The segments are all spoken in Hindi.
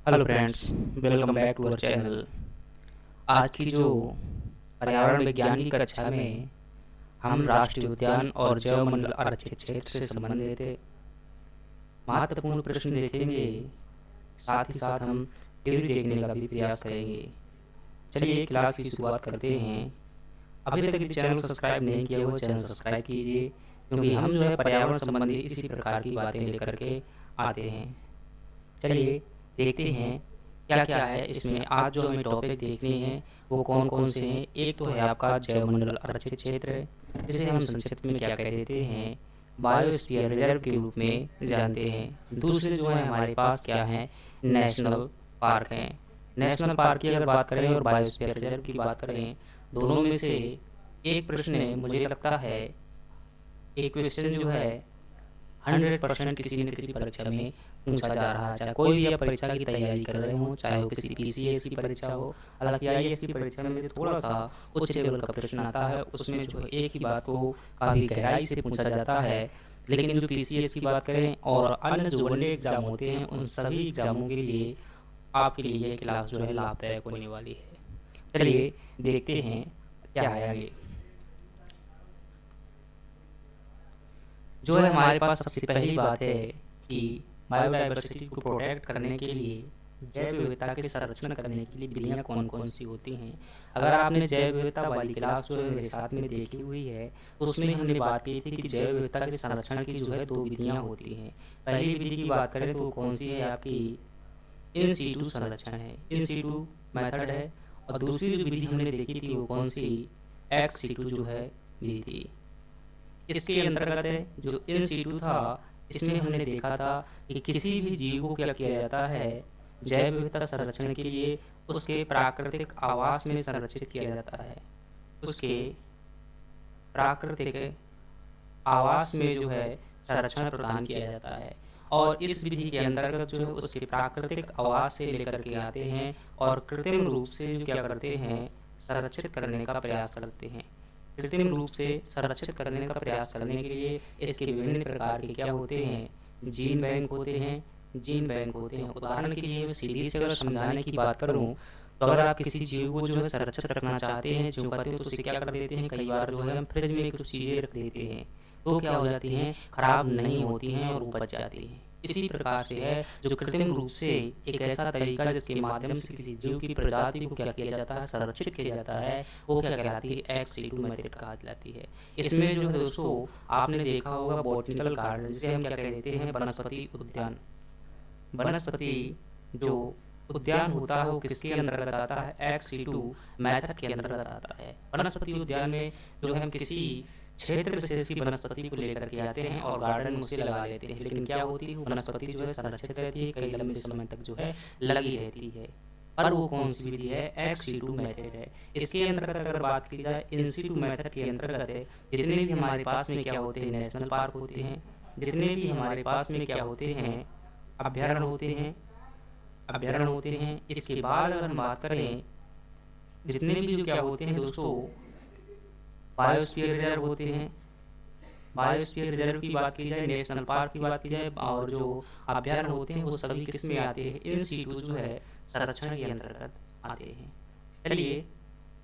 Hello friends, welcome back to our channel. आज की जो पर्यावरण विज्ञान की कक्षा में हम राष्ट्रीय उद्यान और जैवमंडल आरक्षित क्षेत्र से संबंधित महत्वपूर्ण प्रश्न देखेंगे। साथ ही साथ हम थ्योरी देखने का भी प्रयास करेंगे। चलिए क्लास की शुरुआत करते हैं। अभी तक यदि चैनल को सब्सक्राइब नहीं किया हो चैनल सब्सक्राइब कीजिए, क्योंकि हम जो है पर्यावरण संबंधी इसी प्रकार की बातें लेकर के आते हैं। चलिए देखते हैं क्या क्या है इसमें। आज जो हमें टॉपिक देखने हैं वो कौन कौन से हैं। एक तो है आपका जैवमंडल आरक्षित क्षेत्र, जिसे हम संक्षिप्त में क्या कह देते हैं, बायोस्फीयर रिजर्व के रूप में जानते हैं। दूसरे जो है हमारे पास क्या है, नेशनल पार्क हैं। नेशनल पार्क की अगर बात करें और बायोस्फीयर रिजर्व की बात करें, दोनों में से एक प्रश्न मुझे लगता है, एक क्वेश्चन जो है 100% किसी न किसी परीक्षा में पूछा जा रहा है। चाहे कोई भी आप परीक्षा की तैयारी कर रहे हो, चाहे वो किसी पीसीएस की परीक्षा हो। हालांकि आईएएस की परीक्षा में भी थोड़ा सा उच्च लेवल का प्रश्न आता है, उसमें जो है एक ही बात को काफ़ी गहराई से पूछा जाता है। लेकिन जो पीसीएस की बात करें और अन्य जो वनडे एग्जाम होते हैं, उन सभी एग्जामों के लिए आपके लिए ये क्लास जो है लाभदायक होने वाली है। चलिए देखते हैं क्या है आगे। जो है हमारे पास सबसे पहली बात है कि बायोडाइवर्सिटी को प्रोटेक्ट करने के लिए, जैव विविधता के संरक्षण करने के लिए विधियाँ कौन कौन सी होती हैं। अगर आपने जैव विविधता वाली क्लास जो है मेरे साथ में देखी हुई है, तो उसमें हमने बात की थी कि जैव विविधता के संरक्षण की जो है दो विधियाँ होती हैं। पहली विधि की बात करें तो वो कौन सी है, आपकी इन सीटू संरक्षण है, इन सीटू मेथड है। और दूसरी जो विधि हमने देखी थी वो कौन सी, एक्स सीटू जो है विधि थी। इसके अंतर्गत जो इन सीटू था, इसमें हमने देखा था कि किसी भी जीव को क्या किया जाता है, जैव विविधता संरक्षण के लिए उसके प्राकृतिक आवास में संरक्षित किया जाता है। उसके प्राकृतिक आवास में जो है संरक्षण प्रदान किया जाता है। और इस विधि के अंतर्गत जो है उसके प्राकृतिक आवास से लेकर के आते हैं और कृत्रिम रूप से जो क्या करते हैं, संरक्षित करने का प्रयास करते हैं। कृत्रिम रूप से संरक्षित करने का प्रयास करने के लिए इसके विभिन्न प्रकार के क्या होते हैं, जीन बैंक होते हैं। जीन बैंक होते हैं, उदाहरण के लिए सीधी से अगर समझाने की बात करूं, तो अगर आप किसी जीव को जो है संरक्षित रखना चाहते हैं, जो कहते हैं, तो उसे क्या कर देते हैं, कई बार जो है हम फ्रिज में कुछ चीज़ें रख देते हैं, तो क्या हो जाती हैं, खराब नहीं होती हैं और उपज जाती हैं। इसी प्रकार से है जो कृत्रिम रूप से एक ऐसा तरीका जिसके माध्यम से किसी जीव की प्रजाति को क्या किया जाता है, संरक्षित किया जाता है, वो क्या कहलाती है, एक्स सीटू मेथड कहा जाती है। इसमें जो है दोस्तों आपने देखा होगा बॉटनिकल गार्डन, जिसे हम क्या कह देते हैं, वनस्पति उद्यान। वनस्पति जो उद्यान होता है वो किसके अंतर्गत आता है, एक्स सीटू मेथड के अंतर्गत आता है। वनस्पति उद्यान में जो है हम किसी क्षेत्र विशेष की वनस्पति को लेकर के आते हैं और गार्डन में उसे लगा लेते हैं। लेकिन क्या होती है, वो वनस्पति जो है संरक्षित रहती है, कई लंबे समय तक जो है लगी रहती है। पर वो कौन सी विधि है, एक्स सीटू मेथड है। इसके अंतर्गत अगर बात की जाए, इन सीटू मेथड के अंतर्गत है जितने भी हमारे पास में क्या होते हैं, नेशनल पार्क होते हैं, जितने भी हमारे पास में क्या होते हैं, अभ्यारण्य होते हैं, अभ्यारण्य होते हैं। इसके बाद अगर हम बात करें, जितने भी जो क्या होते हैं दोस्तों, बायोस्फीयर रिजर्व होते हैं। बायोस्फीयर रिजर्व की बात की जाए, नेशनल पार्क की बात की जाए, और जो अभ्यारण्य होते हैं वो सभी किस में आते हैं, इन सीटू जो है संरक्षण के अंतर्गत आते हैं। चलिए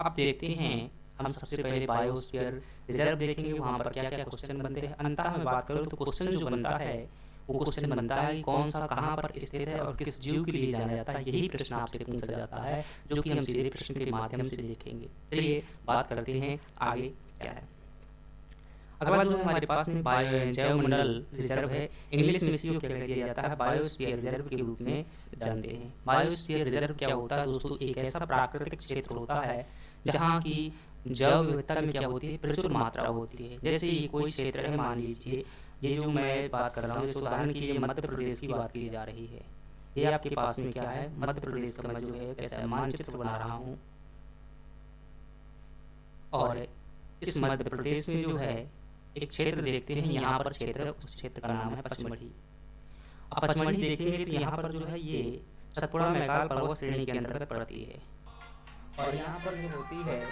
अब देखते हैं हम सबसे पहले बायोस्फीयर रिजर्व देखेंगे, वहाँ पर क्या क्या क्वेश्चन बनते हैं। अंततः में बात करूँ तो क्वेश्चन जो बनता है वो क्वेश्चन बनता है कि कौन सा कहाँ पर स्थित है और किस जीव के लिए जाना जाता है। यही प्रश्न आपसे पूछा जाता है, जो कि हम सीधे प्रश्न के माध्यम से देखेंगे। चलिए बात करते हैं आगे क्या है। अगला जो है हमारे पास में जैवमंडल रिजर्व है। इंग्लिश में इसी को क्या कह दिया जाता है, बायोस्फीयर रिजर्व के रूप में जानते हैं। बायोस्फीयर रिजर्व क्या होता है दोस्तों, एक ऐसा प्राकृतिक क्षेत्र होता है जहाँ की जैव विविधता में क्या होती है, प्रचुर मात्रा होती है। जैसे ये कोई क्षेत्र है, मान लीजिए ये जो मैं बात कर रहा हूँ, इस उदाहरण के लिए मध्य प्रदेश की बात की जा रही है। ये आपके पास में क्या है, मध्य प्रदेश का मैं जो है कैसा मानचित्र बना रहा हूँ, और इस मध्य प्रदेश में जो है एक क्षेत्र देखते हैं, यहाँ पर क्षेत्र है, उस क्षेत्र का नाम है पचमढ़ी। अब पचमढ़ी देखेंगे तो यहाँ पर जो है ये सतपुड़ा मैकाल पर्वत श्रेणी के अंतर्गत पड़ती है। और यहाँ पर जो होती है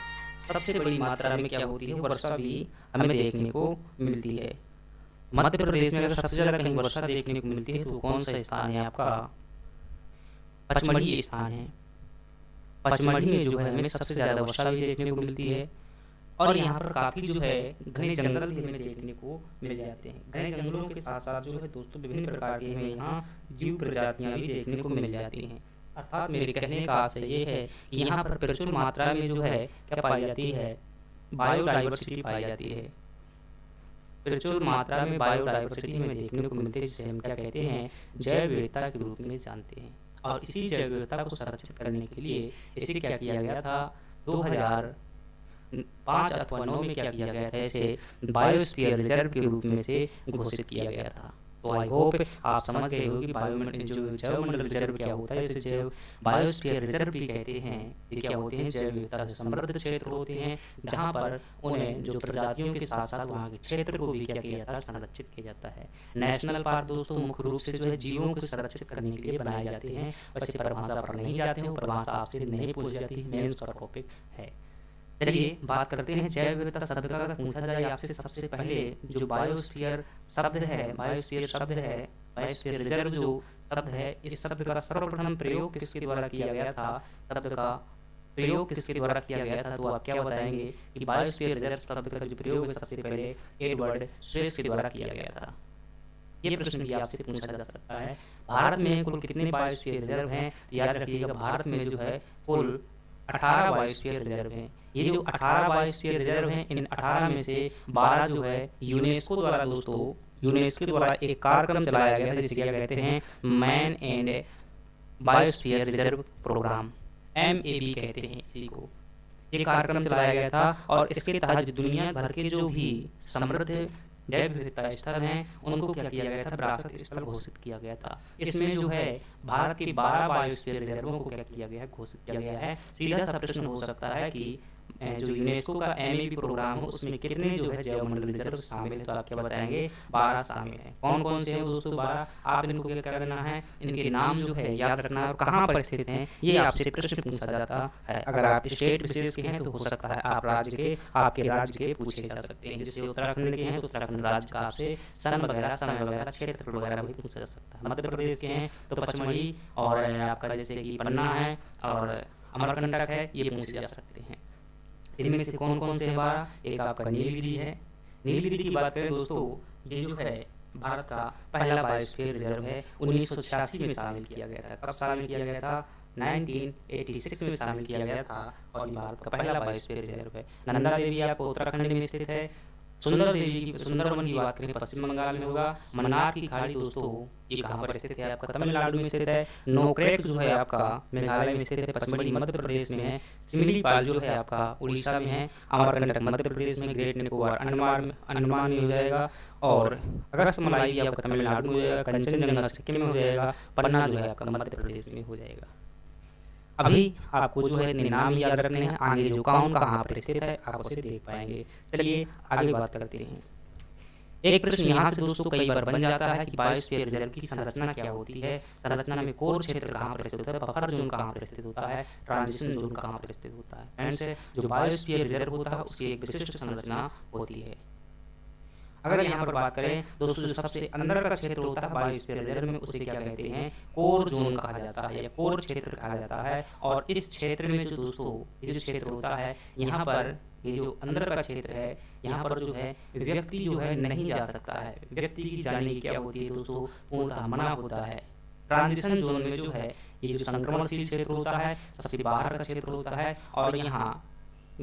सबसे बड़ी मात्रा में क्या होती है, वर्षा भी हमें देखने को मिलती है। मध्य प्रदेश में अगर सबसे ज़्यादा कहीं वर्षा देखने को मिलती है तो कौन सा स्थान है आपका, पचमढ़ी स्थान है। पचमढ़ी में जो है हमें सबसे ज़्यादा वर्षा भी देखने को मिलती है और यहाँ पर काफ़ी जो है घने जंगल भी हमें देखने को मिल जाते हैं। घने जंगलों के साथ साथ जो है दोस्तों विभिन्न प्रकार के हमें यहाँ जीव प्रजातियाँ भी देखने को मिल जाती हैं। अर्थात मेरे कहने का आशय ये है कि यहाँ पर प्रचुर मात्रा में जो है क्या पाई जाती है, बायोडाइवर्सिटी पाई जाती है। प्रचुर मात्रा में बायोडाइवर्सिटी हमें देखने को मिलती है, जिसे हम क्या कहते हैं, जैव विविधता के रूप में जानते हैं। और इसी जैव विविधता को संरक्षित करने के लिए इसे क्या किया गया था, 2005 अथवा 9 में क्या किया गया था, इसे बायोस्फीयर रिजर्व के रूप में से घोषित किया गया था। तो आई होप आप समझ गए हो कि जो जैवमंडल रिजर्व क्या होता है, इसे जैव बायोस्फीयर रिजर्व भी कहते हैं। ये क्या होते हैं, जैव विविधता से समृद्ध क्षेत्र होते हैं, जहाँ पर उन्हें जो प्रजातियों के साथ साथ वहाँ के क्षेत्र को भी क्या किया जाता है, संरक्षित किया जाता है। नेशनल पार्क दोस्तों मुख्य रूप से जो है जीवों को संरक्षित करने के लिए बनाए जाते हैं। वैसे परिभाषा पर नहीं जाते हैं, परिभाषा आपसे नहीं पूछी जाती है, मेन उसका टॉपिक है। चलिए बात करते हैं जैव विविधता शब्द का। अगर पूछा जाए आपसे सबसे पहले जो बायोस्फीयर शब्द है, बायोस्फीयर शब्द है, बायोस्फीयर रिजर्व जो शब्द है, इस शब्द का सर्वप्रथम प्रयोग किसके द्वारा किया गया था, शब्द का प्रयोग किसके द्वारा किया गया था, तो आप क्या बताएंगे कि बायोस्फीयर रिजर्व शब्द का जो प्रयोग है सबसे पहले एडवर्ड स्वेस के द्वारा किया गया था। ये प्रश्न भी आपसे पूछा जा सकता है। भारत में कुल कितने बायोस्फीयर रिजर्व हैं, याद रखिएगा भारत में जो है कुल 18 बायोस्फीयर रिजर्व हैं। ये जो 18 बायोस्फीयर रिजर्व हैं, इन 18 में से 12 जो है यूनेस्को द्वारा दोस्तों, यूनेस्को द्वारा एक कार्यक्रम चलाया गया था, जिसे क्या कहते हैं, man and biosphere reserve programme, MAB कहते हैं इसी को। ये कार्यक्रम चलाया गया था और इसके तहत दुनिया भर के जो भी समृद्ध जैव विविधता स्थल हैं उनको क्या किया गया था, विरासत स्थल घोषित किया गया था। इसमें जो है भारत के 12 बायोस्फीयर रिजर्वों को क्या किया गया है, घोषित किया गया है। सीधा सा प्रश्न हो सकता है कि जो यूनेस्को का MAB प्रोग्राम हो उसमें कितने जो है जैवमंडल रिजर्व शामिल है, तो आप क्या बताएंगे, 12 शामिल है। कौन कौन से हैं दोस्तों 12, आप इनको क्या करना है, इनके नाम जो है याद रखना है और कहाँ पर स्थित हैं ये आपसे प्रश्न पूछा जाता है। अगर आप स्टेट विशेष के हैं तो हो सकता है आप राज्य के, आपके राज्य के पूछे जा सकते हैं। जैसे उत्तराखंड के हैं तो उत्तराखंड राज्य का आपसे सन वगैरह, समय वगैरह, क्षेत्र वगैरह भी पूछा जा सकता है। मध्य प्रदेश के हैं तो पचमढ़ी और आपका जैसे कि पन्ना है और अमरकंटक है, ये पूछे जा सकते हैं। इनमें से कौन कौन से 12, एक आपका नीलगिरी है। नीलगिरी की बात करें दोस्तों, ये जो है भारत का पहला बायोस्फीयर रिजर्व है, 1986 में शामिल किया गया था। कब शामिल किया गया था, 1986 में शामिल किया गया था और ये भारत का पहला बायोस्फीयर रिजर्व है। नंदा देवी आपको उत्तराखंड में स्थित है। सुंदरवन की बात करें पश्चिम बंगाल में होगा। मन्नार की खाड़ी दोस्तों ये कहाँ पर स्थित है, आपका तमिलनाडु में स्थित है। नोक्रेक जो है आपका मेघालय में स्थित है, पचमढ़ी मध्य प्रदेश में है। सिमलीपाल जो है आपका उड़ीसा में है। अमरकंटक मध्य प्रदेश में, ग्रेट निकोबार अंडमान में हो जाएगा और अगस्तमलाई आपका तमिलनाडु में हो जाएगा। कंचनजंगा सिक्किम में हो जाएगा। पन्ना जो है आपका मध्य प्रदेश में हो जाएगा। अभी आपको जो है नाम ही याद रखने हैं, आगे जो कौन कहाँ पर स्थित है आप उसे देख पाएंगे। चलिए आगे बात करते हैं। एक प्रश्न यहाँ से दोस्तों कई बार बन जाता है कि बायोस्फीयर रिजर्व की संरचना क्या होती है। संरचना में कोर क्षेत्र कहाँ पर स्थित होता है, बफर जोन कहाँ पर स्थित होता है, ट्रांजिशन जोन कहाँ पर स्थित होता है। फ्रेंड्स, जो बायोस्फीयर रिजर्व होता है उसकी एक विशिष्ट संरचना होती है। अगर यहाँ पर बात करें दोस्तों, जो सबसे अंदर का क्षेत्र होता है बायोस्फीयर रिजर्व में, उसे क्या कहते हैं, कोर जोन कहा जाता है या कोर क्षेत्र कहा जाता है। और इस क्षेत्र में जो दोस्तों ये जो क्षेत्र होता है, यहाँ पर ये जो अंदर का क्षेत्र है, यहाँ पर जो है व्यक्ति जो है नहीं जा सकता है। व्यक्ति की जाने की क्या होती है दोस्तों, पूर्णतः मना होता है। ट्रांजिशन जोन में जो है ये जो संक्रमणशील क्षेत्र होता है, सबसे बाहर का क्षेत्र होता है और यहाँ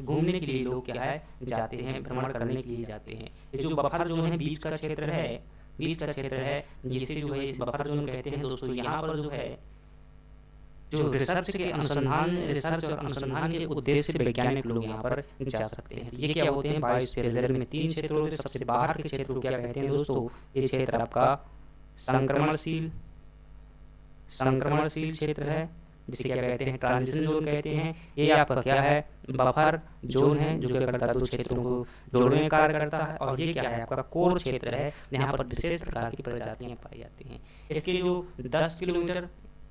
घूमने के लिए लोग क्या है जाते हैं, भ्रमण करने के लिए जाते हैं। ये जो बफर जोन है, बीच का क्षेत्र है, बीच का क्षेत्र है, जिसे जो है इस बफर जोन कहते हैं दोस्तों। यहाँ पर जो है जो रिसर्च और अनुसंधान के उद्देश्य से वैज्ञानिक लोग यहाँ पर जा सकते हैं। ये क्या होते हैं, बायोस्फीयर रिजर्व में 3 क्षेत्र होते हैं। सबसे बाहर के क्षेत्र को क्या कहते हैं दोस्तों, ये क्षेत्र आपका संक्रमणशील क्षेत्र है, जिसे क्या कहते हैं, ट्रांजिशन जोन कहते हैं। ये आपका क्या है, बफर जोन है, जो क्या करता है, 2 क्षेत्रों को जोड़ने का कार्य करता है। और ये क्या है, आपका कोर क्षेत्र है, जहाँ पर विशेष प्रकार की प्रजातियां पाई जाती हैं। इसके जो 10 किलोमीटर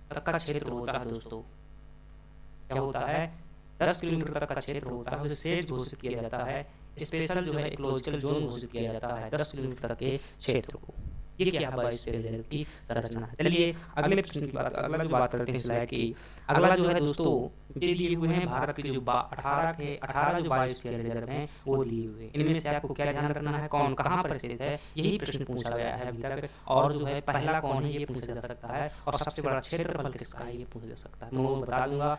तक का क्षेत्र होता है दोस्तों, क्या होता है, 10 किलोमीटर तक का क्षेत्र होता है, उसे सेज घोषित किया जाता है। स्पेशल जो है इकोलॉजिकल जोन घोषित किया जाता है 10 किलोमीटर तक के क्षेत्र को। ये क्या है बायोस्फीयर रिजर्व की संरचना है। चलिए अगले प्रश्न की बात, अगला जो बात करते हैं स्लाइड की। अगला जो है दोस्तों ये दिए हुए हैं भारत के जो 18 जो बायोस्फीयर रिजर्व हैं वो दिए हुए हैं। इनमें से आपको क्या ध्यान रखना है, कौन कहाँ पर स्थित है, यही प्रश्न पूछा गया है अभी तक। और जो है पहला कौन है ये पूछा जा सकता है, और सबसे बड़ा क्षेत्रफल किसका है ये पूछा जा सकता है। मैं वो बता दूंगा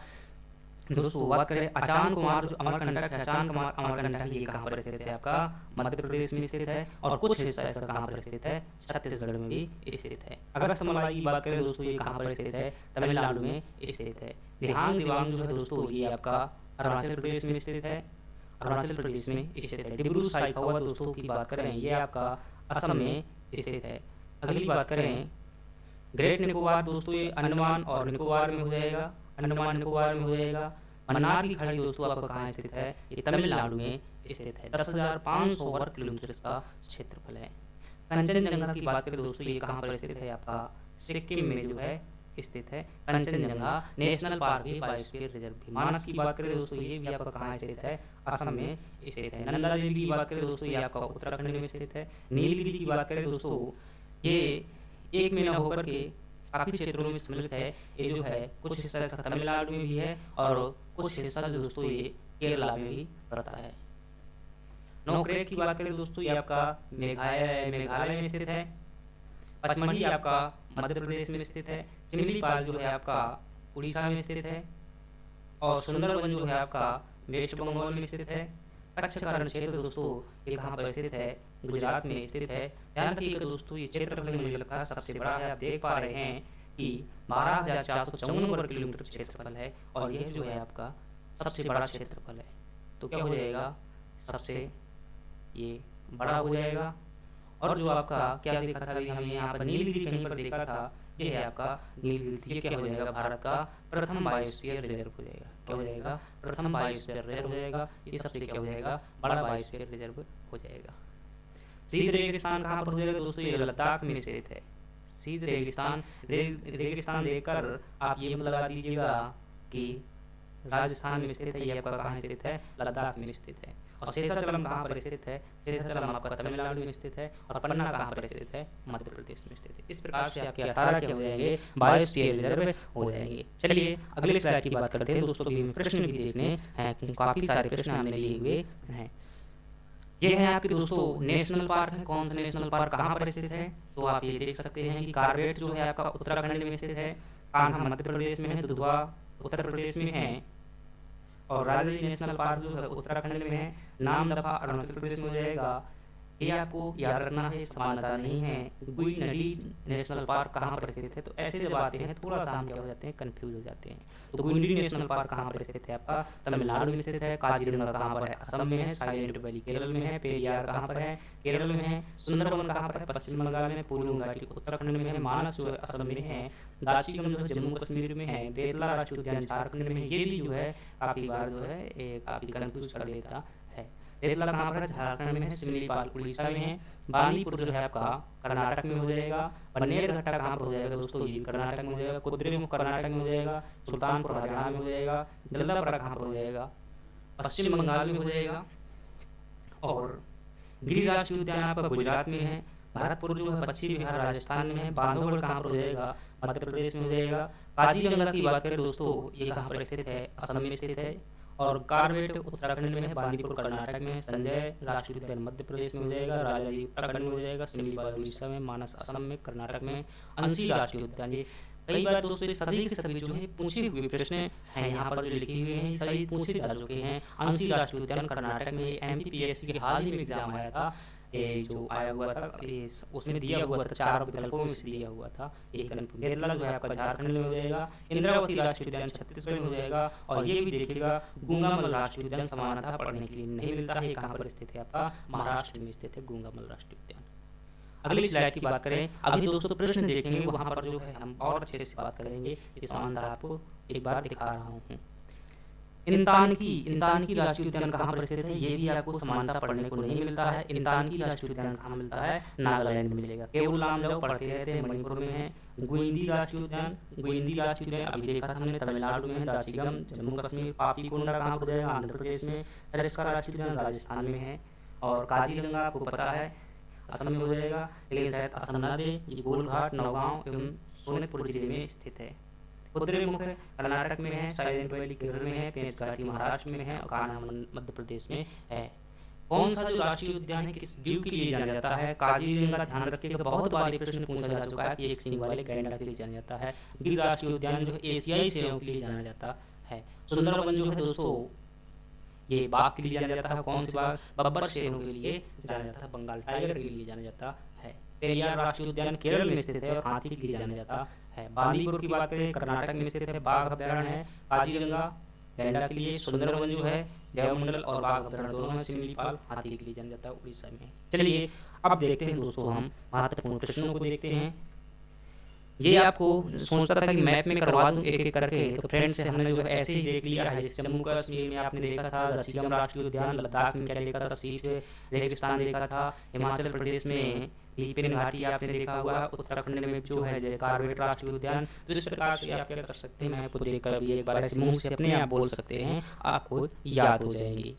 दोस्तों। बात करें अचान कुमार जो अमरकंटक है, अचान कुमार अमरकंटक ये कहाँ पर स्थित है, आपका मध्य प्रदेश में स्थित है। और कुछ हिस्सा ऐसा कहाँ पर स्थित है, छत्तीसगढ़ में भी स्थित है। अगस्तमाला की बात करें दोस्तों, ये कहाँ पर स्थित है, तमिलनाडु में स्थित है। दिहांग दिवांग जो है दोस्तों ये आपका अरुणाचल प्रदेश में स्थित है, अरुणाचल प्रदेश में स्थित है। डिब्रू साइखौवा दोस्तों की बात करें ये आपका असम में स्थित है। अगली बात करें ग्रेट निकोबार दोस्तों, ये अंडमान और निकोबार में हो जाएगा, अंडमान निकोबार में हो जाएगा। मन्नार की खाड़ी दोस्तों आपका कहाँ स्थित है, ये तमिलनाडु में स्थित है। 10,500 वर्ग किलोमीटर इसका क्षेत्रफल है। कंचनजंगा की बात करें दोस्तों, ये कहाँ पर स्थित है, आपका सिक्किम में जो है स्थित है कंचनजंगा नेशनल पार्क भी, बायोस्फीयर रिजर्व भी। मानस की बात करें दोस्तों, ये भी आपका कहाँ स्थित है, असम में स्थित है। नंदा देवी की बात करें दोस्तों, ये आपका उत्तराखंड में स्थित है। नीलगिरी की बात करें दोस्तों, ये एक में न होकर के काफी क्षेत्रों में सम्मिलित है। ये जो है कुछ हिस्सा इसका तमिलनाडु में भी है और कुछ हिस्सा जो दोस्तों ये केरला में भी पड़ता है। नोकरेक की बात करें दोस्तों, ये आपका मेघालय में स्थित है। पचमढ़ी आपका मध्य प्रदेश में स्थित है। सिमलीपाल जो है आपका उड़ीसा में स्थित है। और सुंदरबन जो है आपका वेस्ट बंगाल में स्थित है। कच्छ का रण क्षेत्र दोस्तों ये कहाँ पर स्थित है, गुजरात में स्थित है। ध्यान रखिएगा दोस्तों, ये क्षेत्रफल मुझे लगता है सबसे बड़ा है। आप देख पा रहे हैं कि 12,454 वर्ग किलोमीटर क्षेत्रफल है और यह जो है आपका सबसे बड़ा क्षेत्रफल है। तो क्या हो जाएगा, सबसे ये बड़ा हो जाएगा। और जो आपका क्या देखा था अभी हमने यहाँ पर नीलगिरी कहीं पर देखा था, ये है आपका नीलगिरी। ये क्या हो जाएगा, भारत का प्रथम बायोस्फीयर रिजर्व हो जाएगा। क्या हो जाएगा, प्रथम बायोस्फीयर रिजर्व हो जाएगा। ये सबसे क्या हो जाएगा, बड़ा बायोस्फीयर रिजर्व हो जाएगा। शीत रेगिस्तान कहाँ पर हो जाएगा दोस्तों, ये लद्दाख में स्थित है। शीत रेगिस्तान रेगिस्तान देखकर आप ये मत लगा दीजिएगा कि राजस्थान में स्थित है, ये आपका कहाँ स्थित है, लद्दाख में स्थित है। और शेषाचलम कहाँ पर स्थित है, शेषाचलम आपका तमिलनाडु में स्थित है। और पन्ना कहाँ पर स्थित है, मध्य प्रदेश में स्थित है। इस प्रकार से आपके 18 क्या हो जाएंगे, बायोस्फीयर रिजर्व हो जाएंगे। चलिए अगले स्लाइड की बात करते हैं दोस्तों। प्रश्न भी देखने हैं, काफी सारे प्रश्न हमने लिए हुए हैं। ये है आपके दोस्तों नेशनल पार्क है। कौन सा नेशनल पार्क कहाँ पर स्थित है, तो आप ये देख सकते हैं कि कार्बेट जो है आपका उत्तराखंड में स्थित है, कान्हा मध्य प्रदेश में है, दुधवा उत्तर प्रदेश में है। और राजाजी नेशनल पार्क जो है उत्तराखंड में है, नामदफा अरुणाचल प्रदेश में हो जाएगा। ये आपको याद रखना है, समानता नहीं है। गुई नदी नेशनल पार्क कहाँ पर स्थित है, तो ऐसे जब आते हैं थोड़ा सा हम क्या हो जाते हैं, कंफ्यूज हो जाते हैं। तो गुंडी नेशनल पार्क कहाँ पर स्थित है, आपका तमिलनाडु में स्थित है। काजीरंगा कहाँ पर है, असम में है। साइलेंट वैली केरल में है। पेरियार कहाँ पर है, केरल में है। सुंदरबन कहाँ पर है, पश्चिम बंगाल में। पूर्व घाटी उत्तराखंड में है। मानस जो है असम में है। दाचीगम जो है जम्मू कश्मीर में है। बेतला राष्ट्रीय उद्यान झारखंड में है। ये भी जो है काफी बार जो है काफी कंफ्यूज कर देता है। बेतला कहाँ पर है, झारखंड में है। सिमलीपाल उड़ीसा में है। बांदीपुर जो है आपका कर्नाटक में हो जाएगा। बन्नेरघट्टा कहाँ पर हो जाएगा दोस्तों, ये कर्नाटक में हो जाएगा। कुद्रेमुख कर्नाटक में हो जाएगा। सुल्तानपुर हरियाणा में हो जाएगा। जल्दापरा कहाँ पर हो जाएगा, पश्चिम बंगाल में हो जाएगा। और गिर राष्ट्रीय उद्यान आपका गुजरात में है। भरतपुर जो है पश्चिम बिहार राजस्थान में है। बांधवगढ़ कहाँ पर हो जाएगा, मध्य प्रदेश में हो जाएगा। काजीरंगा की बात करें दोस्तों, ये कहाँ पर स्थित है, असम में स्थित है। और कार्बेट उत्तराखंड में है। बांदीपुर कर्नाटक में है। संजय राष्ट्रीय उद्यान मध्य प्रदेश में हो जाएगा। राजाजी उत्तराखंड में हो जाएगा। सिमलीपाल उड़ीसा में। मानस असम में, कर्नाटक में। अंसी राष्ट्रीय उद्यान, ये कई बार दोस्तों सभी के सभी जो है पूछे हुए प्रश्न हैं, यहाँ पर जो लिखे हुए हैं सभी पूछे जा चुके हैं। अंसी राष्ट्रीय उद्यान कर्नाटक में, एमपीपीएससी के हाल ही में एग्जाम आया था, ये जो आया हुआ था, ये उसमें दिया हुआ था, 4 विकल्पों में से दिया हुआ था। एक बेतला जो है आपका झारखंड में हो जाएगा। इंद्रावती राष्ट्रीय उद्यान छत्तीसगढ़ में हो जाएगा। और ये भी देखिएगा गूंगामल राष्ट्रीय उद्यान समानता पढ़ने के लिए नहीं मिलता है, कहाँ पर स्थित है, आपका महाराष्ट्र में स्थित है गूंगामल राष्ट्रीय उद्यान। अगली स्लाइड की बात करें, अभी दोस्तों प्रश्न देखेंगे, वहां पर जो है हम और अच्छे से बात करेंगे। ये समानता आपको एक बार दिखा रहा हूँ। इंतानकी राष्ट्रीय उद्यान कहाँ पर स्थित है, ये भी आपको समानता पढ़ने को नहीं मिलता है। इंतानकी राष्ट्रीय उद्यान कहाँ मिलता है, नागालैंड में मिलेगा। केवल नाम जाओ पढ़ते रहते हैं, मणिपुर में है। गुइंदी राष्ट्रीय उद्यान अभी देखा था हमने, तमिलनाडु में है। दाचीगम जम्मू कश्मीर। पापीकोंडा कहाँ पर जाएगा, आंध्र प्रदेश में। सरिस्का राष्ट्रीय उद्यान राजस्थान में है। और काजीरंगा आपको पता है असम में हो जाएगा, लेकिन शायद असम ना दे। ये गोलघाट नौगांव एवं सोनितपुर जिले में स्थित है। कुद्रेमुख कर्नाटक में है, साइलेंट वैली केरल में है, पेंच घाटी महाराष्ट्र में है और कान्हा मध्य प्रदेश में है। कौन सा जो राष्ट्रीय उद्यान है किस जीव के लिए जाना जाता है? काजीरंगा, ध्यान रखिएगा, बहुत बार ये प्रश्न पूछा जा चुका है कि एक सींग वाले गैंडा के लिए जाना जाता है। गिर राष्ट्रीय उद्यान जो है एशियाई शेरों के लिए जाना जाता है। सुंदरबन जो है दोस्तों ये बाघ के लिए जाना जाता है। कौन से बाघ? बब्बर शेरों के लिए जाना जाता है, बंगाल टाइगर के लिए जाना जाता है। पेरियार राष्ट्रीय उद्यान केरल में स्थित है और हाथी के लिए जाना जाता है। बांदीपुर की बात करें, कर्नाटक में स्थित है, बाघ अभ्यारण्य है। काजीरंगा गैंडा के लिए, सुंदरबन जो है जैवमंडल और बाघ अभ्यारण्य दोनों है। सिमलीपाल हाथी के लिए जाना जाता है उड़ीसा में। चलिए अब देखते हैं दोस्तों, हम महत्वपूर्ण प्रश्नों को देखते हैं। ये आपको सोचता था कि मैप में करवा दूं एक एक करके, तो फ्रेंड्स हमने जो है ऐसे ही देख लिया है। जैसे जम्मू कश्मीर में आपने देखा था दक्षिणम राष्ट्रीय उद्यान, लद्दाख में क्या देखा था शीत रेगिस्तान देखा था, हिमाचल प्रदेश में विपिन घाटी आपने देखा हुआ, उत्तराखंड में जो है कार्बेट राष्ट्रीय उद्यान। तो इस प्रकार से आप क्या कर सकते हैं, मैप को देखकर भी एक बार ऐसे मुंह से अपने आप बोल सकते हैं, आपको याद हो जाएंगे।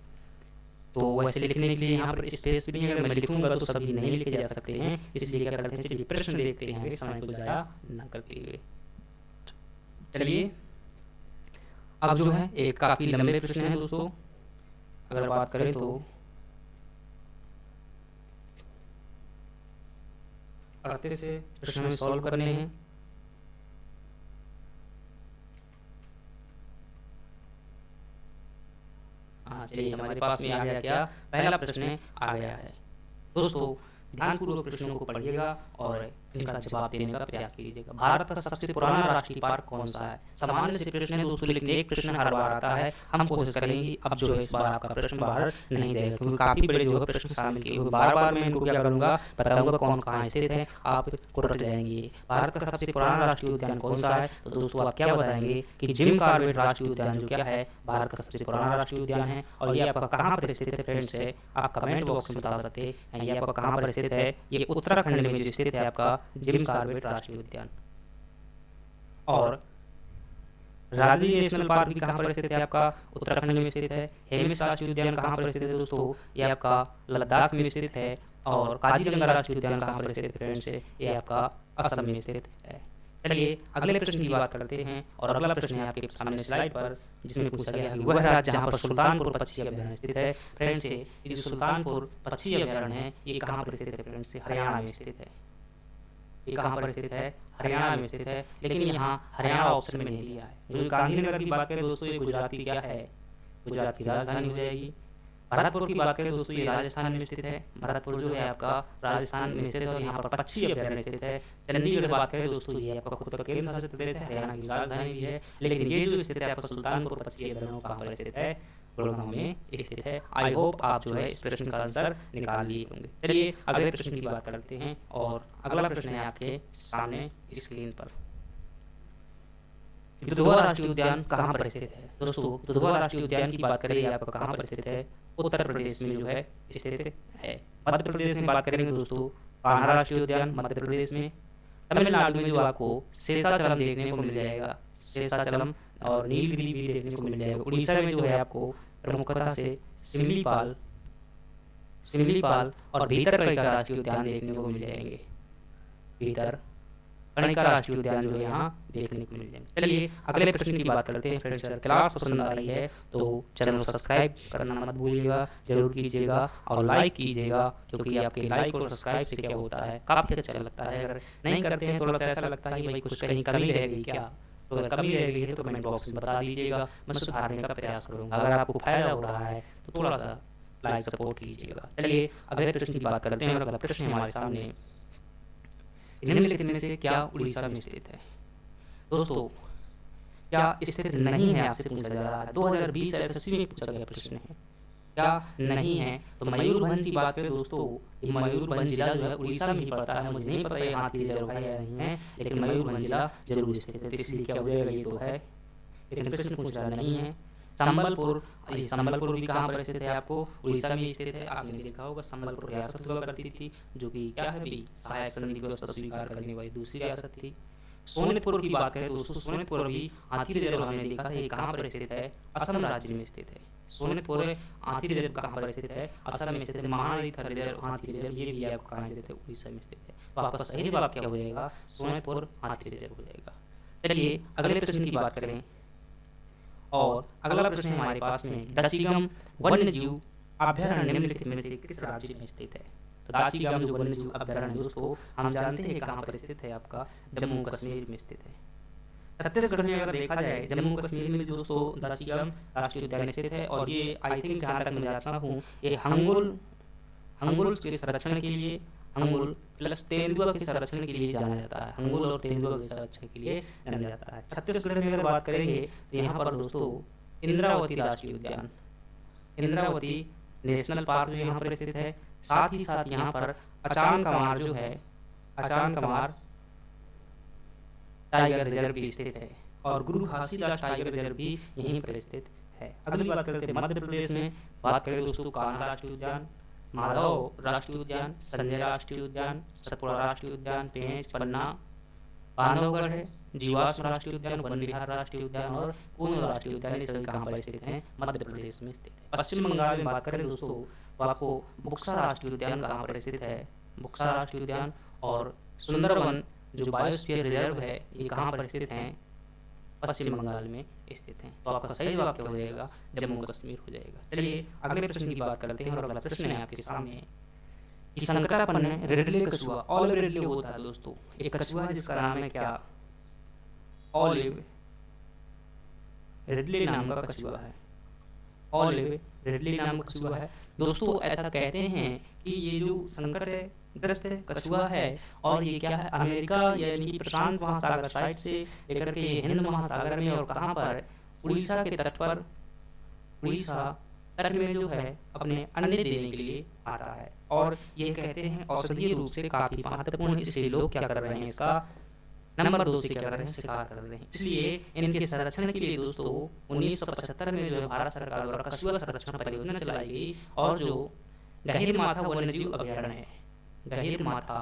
तो वैसे लिखने के लिए यहाँ पर स्पेस भी नहीं है, अगर मैं लिखूंगा तो सभी नहीं लिखे जा सकते हैं, इसलिए क्या करते हैं, चलिए प्रश्न देखते हैं समय को जाया न करते हुए। चलिए अब जो है एक काफी लंबे प्रश्न है दोस्तों, अगर बात करें तो आते से प्रश्न में सॉल्व करने हैं। हाँ चलिए हमारे पास में आ गया, क्या पहला प्रश्न आ गया है। दोस्तों ध्यानपूर्वक प्रश्नों को पढ़िएगा और इनका जवाब देने का प्रयास कीजिएगा। भारत का सबसे पुराना राष्ट्रीय पार्क कौन सा है? सामान्य से प्रश्न है दोस्तों, लेकिन एक प्रश्न हर बार आता है। हम कोशिश करेंगे अब जो है इस बार आपका प्रश्न बाहर नहीं जाएगा, क्योंकि काफी बड़े जो है प्रश्न शामिल किए हुए। बार बार मैं इनको क्या करूंगा, बताऊंगा कौन कहाँ स्थित है, आपको रट जाएंगे। भारत का सबसे पुराना राष्ट्रीय उद्यान कौन सा है? तो दोस्तों आप क्या बताएंगे कि जिम कॉर्बेट राष्ट्रीय उद्यान जो क्या है भारत का सबसे पुराना राष्ट्रीय उद्यान है। और ये आपका कहाँ पर स्थित है फ्रेंड्स है, आप कमेंट बॉक्स में बता सकते हैं ये आपका कहाँ पर स्थित है। ये उत्तराखंड में जो स्थित है आपका जिम कॉर्बेट राष्ट्रीय उद्यान। और राजली नेशनल पार्क भी कहाँ पर स्थित है आपका? उत्तराखंड में स्थित है। हेमिस राष्ट्रीय उद्यान कहाँ पर स्थित है दोस्तों? ये आपका लद्दाख में स्थित है। और काजीरंगा राष्ट्रीय उद्यान कहाँ पर स्थित है फ्रेंड्स? ये आपका असम में स्थित है। चलिए अगले प्रश्न की बात करते हैं, और अगला प्रश्न है आपके सामने स्लाइड पर, जिसमें पूछा गया है कि वह राज्य जहाँ पर सुल्तानपुर पक्षी अभ्यारण्य स्थित है। फ्रेंड्स ये जो सुल्तानपुर पक्षी अभ्यारण्य है ये कहाँ पर स्थित है फ्रेंड्स? हरियाणा में स्थित है। ये कहाँ पर स्थित है? हरियाणा में स्थित है, लेकिन यहाँ हरियाणा ऑप्शन में नहीं दिया है। जो गांधीनगर की बात करें दोस्तों, ये गुजरात की क्या है, गुजरात की राजधानी हो जाएगी। भरतपुर की बात करें दोस्तों, ये राजस्थान में स्थित है। भरतपुर जो है आपका राजस्थान में स्थित है और यहाँ पर पक्षी अभ्यारण्य स्थित है। चंडीगढ़ की बात करें दोस्तों, ये आपका खुद का केंद्र शासित प्रदेश है, हरियाणा की राजधानी भी है। लेकिन ये जो स्थित है आपका सुल्तानपुर पक्षी अभ्यारण्य कहाँ पर स्थित है? गुड़गांव में स्थित है। आई होप आप जो है इस प्रश्न का आंसर निकाल लिए होंगे। चलिए अगले प्रश्न की बात करते हैं, और अगला प्रश्न है आपके सामने स्क्रीन पर। दुधवा राष्ट्रीय उद्यान कहाँ पर स्थित है दोस्तों? दुधवा राष्ट्रीय उद्यान की बात करें आपका कहाँ पर स्थित है? उत्तर प्रदेश में जो है स्थित है। मध्य प्रदेश में बात करेंगे दोस्तों, कान्हा राष्ट्रीय उद्यान मध्य प्रदेश में। तमिलनाडु में जो आपको शेषाचलम देखने को मिल जाएगा, शेषाचलम और नीलगिरी भी देखने को मिल जाएगा। उड़ीसा में जो है आपको प्रमुखता से सिमलीपाल और भीतरकनिका राष्ट्रीय उद्यान देखने को मिल जाएंगे। भीतरकनिका राष्ट्रीय उद्यान जो है यहाँ देखने को मिल जाएंगे। चलिए अगले प्रश्न की बात करते हैं फ्रेंड्स। अगर क्लास पसंद आ रही है तो चैनल को सब्सक्राइब करना मत भूलिएगा, जरूर कीजिएगा और लाइक कीजिएगा, क्योंकि आपके लाइक और सब्सक्राइब से क्या होता है, काफी अच्छा लगता है। अगर नहीं करते हैं थोड़ा सा ऐसा लगता है कि भाई कुछ कहीं कमी रह गई क्या, तो अगर कमी रह गई है तो कमेंट बॉक्स में बता दीजिएगा, मैं सुधारने का प्रयास करूंगा। अगर आपको फायदा हो रहा है तो थोड़ा सा लाइक सपोर्ट कीजिएगा। चलिए अगले प्रश्न की बात करते हैं, और अगला प्रश्न हमारे सामने, निम्नलिखित में से क्या उड़ीसा में स्थित है? दोस्तों क्या स्थित नहीं है आपसे पूछा जा रहा है। 2020 एसएससी में पूछा गया प्रश्न है, क्या नहीं है? तो मयूरभंज की बात करें दोस्तों, ये मयूरभंज जिला जो है उड़ीसा में ही पड़ता है। मुझे नहीं पता ये हाथी रिजर्व है या नहीं है, लेकिन मयूरभंज जिला जरूर स्थित है, तो इसलिए क्या हो जाएगा, ये तो है। लेकिन प्रश्न पूछा नहीं है। संबलपुर, संबलपुर भी कहाँ पर स्थित है? आपको उड़ीसा में स्थित है। आपने देखा होगा संबलपुर रियासत हुआ करती थी, जो कि क्या है भी सहायक संधि व्यवस्था स्वीकार करने वाली दूसरी रियासत थी। सोनितपुर की बात करें दोस्तों, सोनितपुर भी हाथी रिजर्व हमने देखा था, ये कहाँ पर स्थित है, असम राज्य में स्थित है। सोनितपुर हाथी रिजर्व कहाँ पर स्थित है, असम में स्थित है। महानदी रिजर्व हाथी रिजर्व ये भी आपको कहाँ स्थित है, उड़ीसा में स्थित है। तो आपका सही जवाब क्या हो जाएगा, सोनितपुर हाथी रिजर्व हो जाएगा। चलिए अगले प्रश्न की बात करें, और अगला प्रश्न है हमारे पास में, दचिगम वन्य जीव अभ्यारण्य निम्नलिखित में से किस राज्य में स्थित है। तो दाचिगम जो वन्य जीव अभ्यारण्य दोस्तों हम जानते हैं कहाँ पर स्थित है, आपका जम्मू कश्मीर में स्थित है। छत्तीसगढ़ में अगर देखा जाए, जम्मू कश्मीर में दोस्तों दाचिगम राष्ट्रीय उद्यान स्थित है, और ये आई थिंक जहाँ तक मैं जानता हूँ ये हंगुल के संरक्षण के लिए, हंगुल प्लस तेंदुआ के संरक्षण के लिए जाना जाता है, हंगुल और तेंदुआ के संरक्षण के लिए जाना जाता है। छत्तीसगढ़ में अगर बात करेंगे तो यहाँ पर दोस्तों इंद्रावती राष्ट्रीय उद्यान, इंद्रावती नेशनल पार्क जो यहाँ पर स्थित है, साथ ही साथ यहाँ पर अचान कमार जो है, अचान कमार टाइगर रिजर्व भी स्थित है, और गुरु घासीदास टाइगर रिजर्व भी यहीं पर स्थित है। अगली बात करते हैं मध्य प्रदेश में, बात करें दोस्तों कान्हा राष्ट्रीय उद्यान, माधव राष्ट्रीय उद्यान, संजय राष्ट्रीय उद्यान, सतपुड़ा राष्ट्रीय उद्यान, पेंच, पन्ना, बांधवगढ़ है, जीवाश्म राष्ट्रीय उद्यान, वन विहार राष्ट्रीय उद्यान और कूनो राष्ट्रीय उद्यान, ये सभी कहाँ पर स्थित हैं, मध्य प्रदेश में स्थित है। पश्चिम बंगाल में बात करें दोस्तों तो आपको बुक्सा राष्ट्रीय उद्यान कहाँ पर स्थित है, बुक्सा राष्ट्रीय उद्यान और सुंदरवन जो बायोस्फीयर रिजर्व है ये कहाँ पर स्थित हैं, पश्चिम बंगाल में स्थित हैं। तो आपका सही जवाब क्या हो जाएगा, जम्मू कश्मीर हो जाएगा। चलिए अगले प्रश्न की बात करते हैं, और अगला प्रश्न है आपके सामने कि संकटापन्न रेडले कछुआ, ऑलिव रेडले होता है दोस्तों, एक कछुआ है जिसका नाम है क्या, ऑलिव रेडले नाम का कछुआ है, ऑलिव रेडले नाम का कछुआ है दोस्तों। ऐसा कहते हैं कि ये जो संकट ग्रस्त कछुआ है, और ये क्या है, अमेरिका यानी कि प्रशांत महासागर साइड से लेकर के हिंद महासागर में, और कहाँ पर, उड़ीसा के तट पर, उड़ीसा तट में जो है अपने अंडे देने के लिए आता है, और ये कहते हैं औषधीय रूप से काफी महत्वपूर्ण है, इसलिए लोग क्या कर रहे हैं, इसका नंबर 2 से क्या कर रहे हैं, शिकार कर रहे हैं। इसलिए इनके संरक्षण के लिए दोस्तों 1975 में जो है भारत सरकार द्वारा कछुआ संरक्षण परियोजना चलाई गई, और जो गहीर माथा वन्यजीव अभ्यारण्य है, गहीर माथा,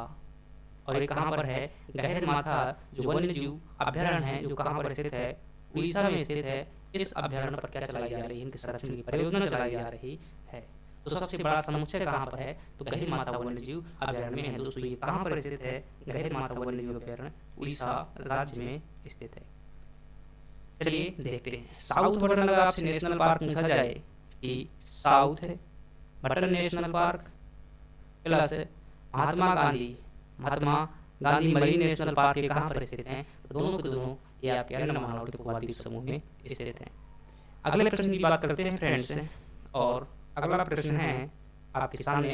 और ये कहाँ पर है, गहीर माथा जो वन्यजीव अभ्यारण्य है जो कहाँ पर स्थित है, उड़ीसा में स्थित है। इस अभ्यारण्य पर क्या चलाई जा रही है, इनके संरक्षण की परियोजना चलाई जा रही है। तो सबसे बड़ा समुच्चय कहाँ पर है, तो गहीर माथा वन्यजीव अभ्यारण्य में है दोस्तों। ये कहाँ पर स्थित है, गहीर माथा वन्यजीव अभ्यारण्य उड़ीसा राज्य में स्थित है। चलिए देखते हैं, साउथ बटन अगर आपसे नेशनल पार्क पूछा जाए कि South Button national park plus Mahatma Gandhi marine national park ये कहाँ पर स्थित हैं, तो दोनों के दोनों ये आपके अंडमान और निकोबार द्वीप समूह में स्थित हैं। अगले प्रश्न की बात करते हैं फ्रेंड्स, और अगला प्रश्न है आपके सामने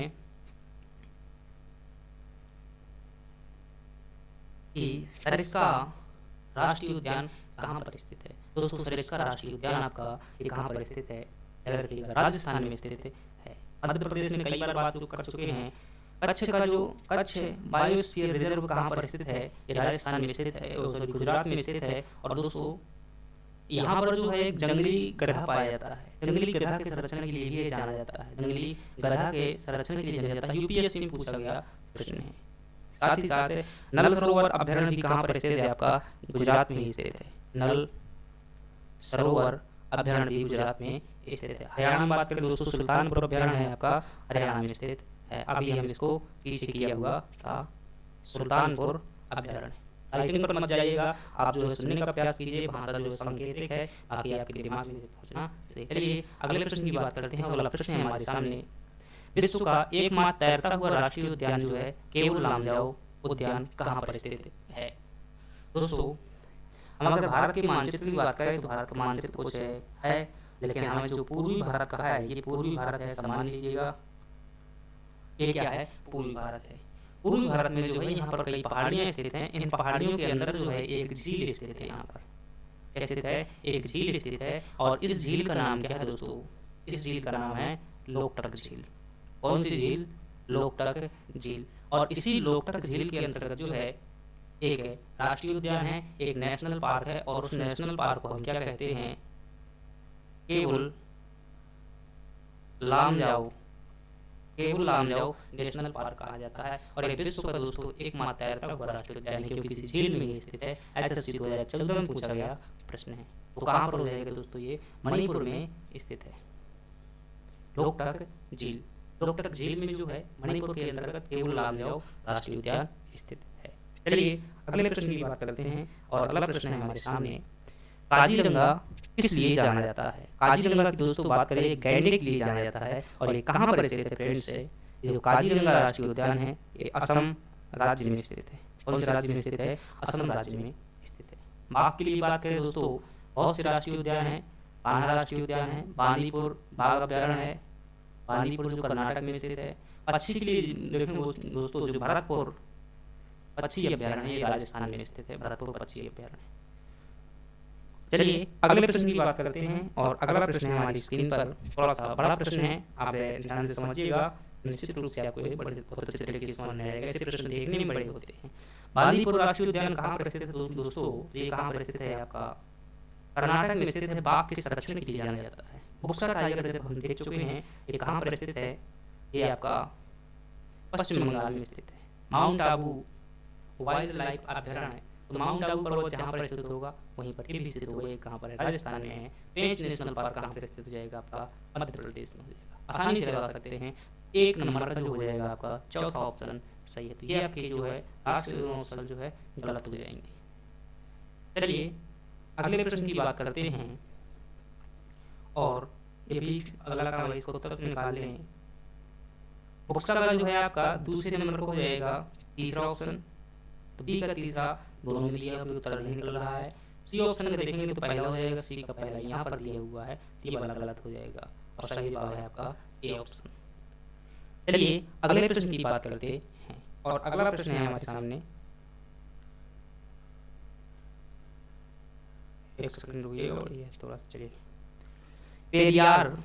कि सरिस्का राष्ट्रीय उद्यान कहाँ पर स्थित है। दोस्तों सरिस्का राष्ट्रीय उद्यान आपका ये कहाँ पर स्थित है, राजस्थान में स्थित है। मध्य प्रदेश में कई बार बात कर चुके हैं, कच्छ का जो कच्छ बायोस्फीयर रिजर्व कहाँ पर स्थित है, ये राजस्थान में स्थित है, सॉरी गुजरात में स्थित है। और दोस्तों यहाँ पर जो है एक जंगली गधा पाया जाता है, जंगली गधा के संरक्षण के लिए भी जाना जाता है, जंगली गधा के संरक्षण के लिए जाना जाता है, यूपीएससी में पूछा गया प्रश्न है। साथ ही साथ नल सरोवर अभ्यारण्य भी कहाँ पर स्थित है, आपका गुजरात में ही स्थित है, नल सरोवर अभ्यारण्य भी गुजरात में स्थित है। हरियाणा में बात करें दोस्तों, सुल्तानपुर अभ्यारण्य है आपका हरियाणा में स्थित है, अभी हम इसको पीछे किया हुआ था, सुल्तानपुर अभ्यारण्य। राइटिंग पर मत जाइएगा, आप जो है सुनने का प्रयास कीजिए, भाषा जो सांकेतिक है बाकी आपके दिमाग में पहुंचना। चलिए अगले प्रश्न की बात करते हैं। अगला प्रश्न है हमारे सामने, विश्व का एकमात्र तैरता हुआ राष्ट्रीय उद्यान जो है केवल लामजाओ उद्यान कहाँ पर स्थित है। दोस्तों हम अगर भारत के मानचित्र की बात करें तो भारत का मानचित्र कुछ है, लेकिन हमें जो पूर्वी भारत कहा है ये पूर्वी भारत है, सम्मान लीजिएगा, ये क्या है, पूर्वी भारत है। पूर्वी भारत में जो है यहाँ पर कई पहाड़ियाँ स्थित हैं, इन पहाड़ियों के अंदर जो है एक झील स्थित है, यहाँ पर स्थित है एक झील स्थित है, और इस झील का नाम क्या है दोस्तों, इस झील का नाम है लोकटक झील। कौन सी झील, लोकटक झील। और इसी लोकटक झील के अंतर्गत जो है एक राष्ट्रीय उद्यान है, एक नेशनल पार्क है, और उस नेशनल पार्क को हम क्या कहते हैं, केवल लामजाओ केबुल लामजाओ नेशनल पार्क कहा जाता है और ये विश्व का दोस्तों एकमात्र तैरता हुआ राष्ट्रीय उद्यान है, क्योंकि किसी झील में ही स्थित है। एसएससी 2014 में पूछा गया प्रश्न है। तो कहाँ पर हो जाएगा दोस्तों, ये मणिपुर में स्थित है। लोकटक झील, लोकटक झील में जो है मणिपुर के अंतर्गत केबुल लामजाओ राष्ट्रीय उद्यान स्थित है। चलिए अगले प्रश्न की बात करते हैं और अगला प्रश्न है हमारे सामने, काजीरंगा किस लिए जाना जाता है। काजीरंगा की दोस्तों बात करें गैंडे के लिए जाना जाता है और ये कहाँ पर स्थित है फ्रेंड्स है। ये जो काजीरंगा राष्ट्रीय उद्यान है ये असम राज्य में स्थित है। कौन से राज्य में स्थित है, असम राज्य में स्थित है। बाघ के लिए बात करें दोस्तों, बहुत से राष्ट्रीय उद्यान है। कान्हा राष्ट्रीय उद्यान है, बांदीपुर बाघ अभ्यारण्य है, बांदीपुर जो कर्नाटक में स्थित है। पक्षी के लिए देखेंगे दोस्तों, जो भरतपुर पक्षी अभ्यारण्य ये राजस्थान में स्थित है, भरतपुर पक्षी अभ्यारण्य। चलिए अगले प्रश्न की बात करते हैं और अगला प्रश्न है हमारी स्क्रीन पर, थोड़ा सा बड़ा प्रश्न है, आप ध्यान से समझिएगा, निश्चित रूप से आपको ये बहुत अच्छे तरीके से समझ में आएगा। ऐसे प्रश्न देखने में बड़े होते हैं। बांदीपुर राष्ट्रीय उद्यान कहाँ पर स्थित है दोस्तों, ये कहाँ पर स्थित है, आपका कर्नाटक में स्थित है। बाघ के संरक्षण के लिए जाना जाता है। बुक्सा टाइगर हम देख चुके हैं, ये कहाँ पर स्थित है, ये आपका पश्चिम बंगाल में स्थित है। माउंट आबू वाइल्ड लाइफ अभ्यारण्य, तो माउंट आबू पर्वत जहाँ पर स्थित होगा वहीं पर ये भी स्थित होगा, ये कहाँ पर है, राजस्थान में है। पेंच नेशनल पार्क कहाँ पर स्थित हो जाएगा, आपका मध्य प्रदेश में हो जाएगा। आसानी से लगा सकते हैं, एक नंबर का जो हो जाएगा आपका चौथा ऑप्शन सही है। तो ये आपके जो है लास्ट ऑप्शन जो है गलत हो जाएंगे। चलिए अगले प्रश्न की बात करते हैं और ये भी अगला काम है, इसको उत्तर निकाल लें। बुक्सा का जो है आपका दूसरे नंबर पर हो जाएगा तीसरा ऑप्शन, तो बी का तीसरा दोनों में दिया हुआ उत्तर नहीं निकल रहा है। सी ऑप्शन में देखेंगे तो पहला हो जाएगा, सी का पहला यहाँ पर दिया हुआ है, तो ये वाला गलत हो जाएगा और सही जवाब है आपका ए ऑप्शन। चलिए अगले प्रश्न की बात करते हैं और अगला प्रश्न है हमारे सामने, एक सेकंड रुकिएगा और ये थोड़ा सा। चलिए पेरियार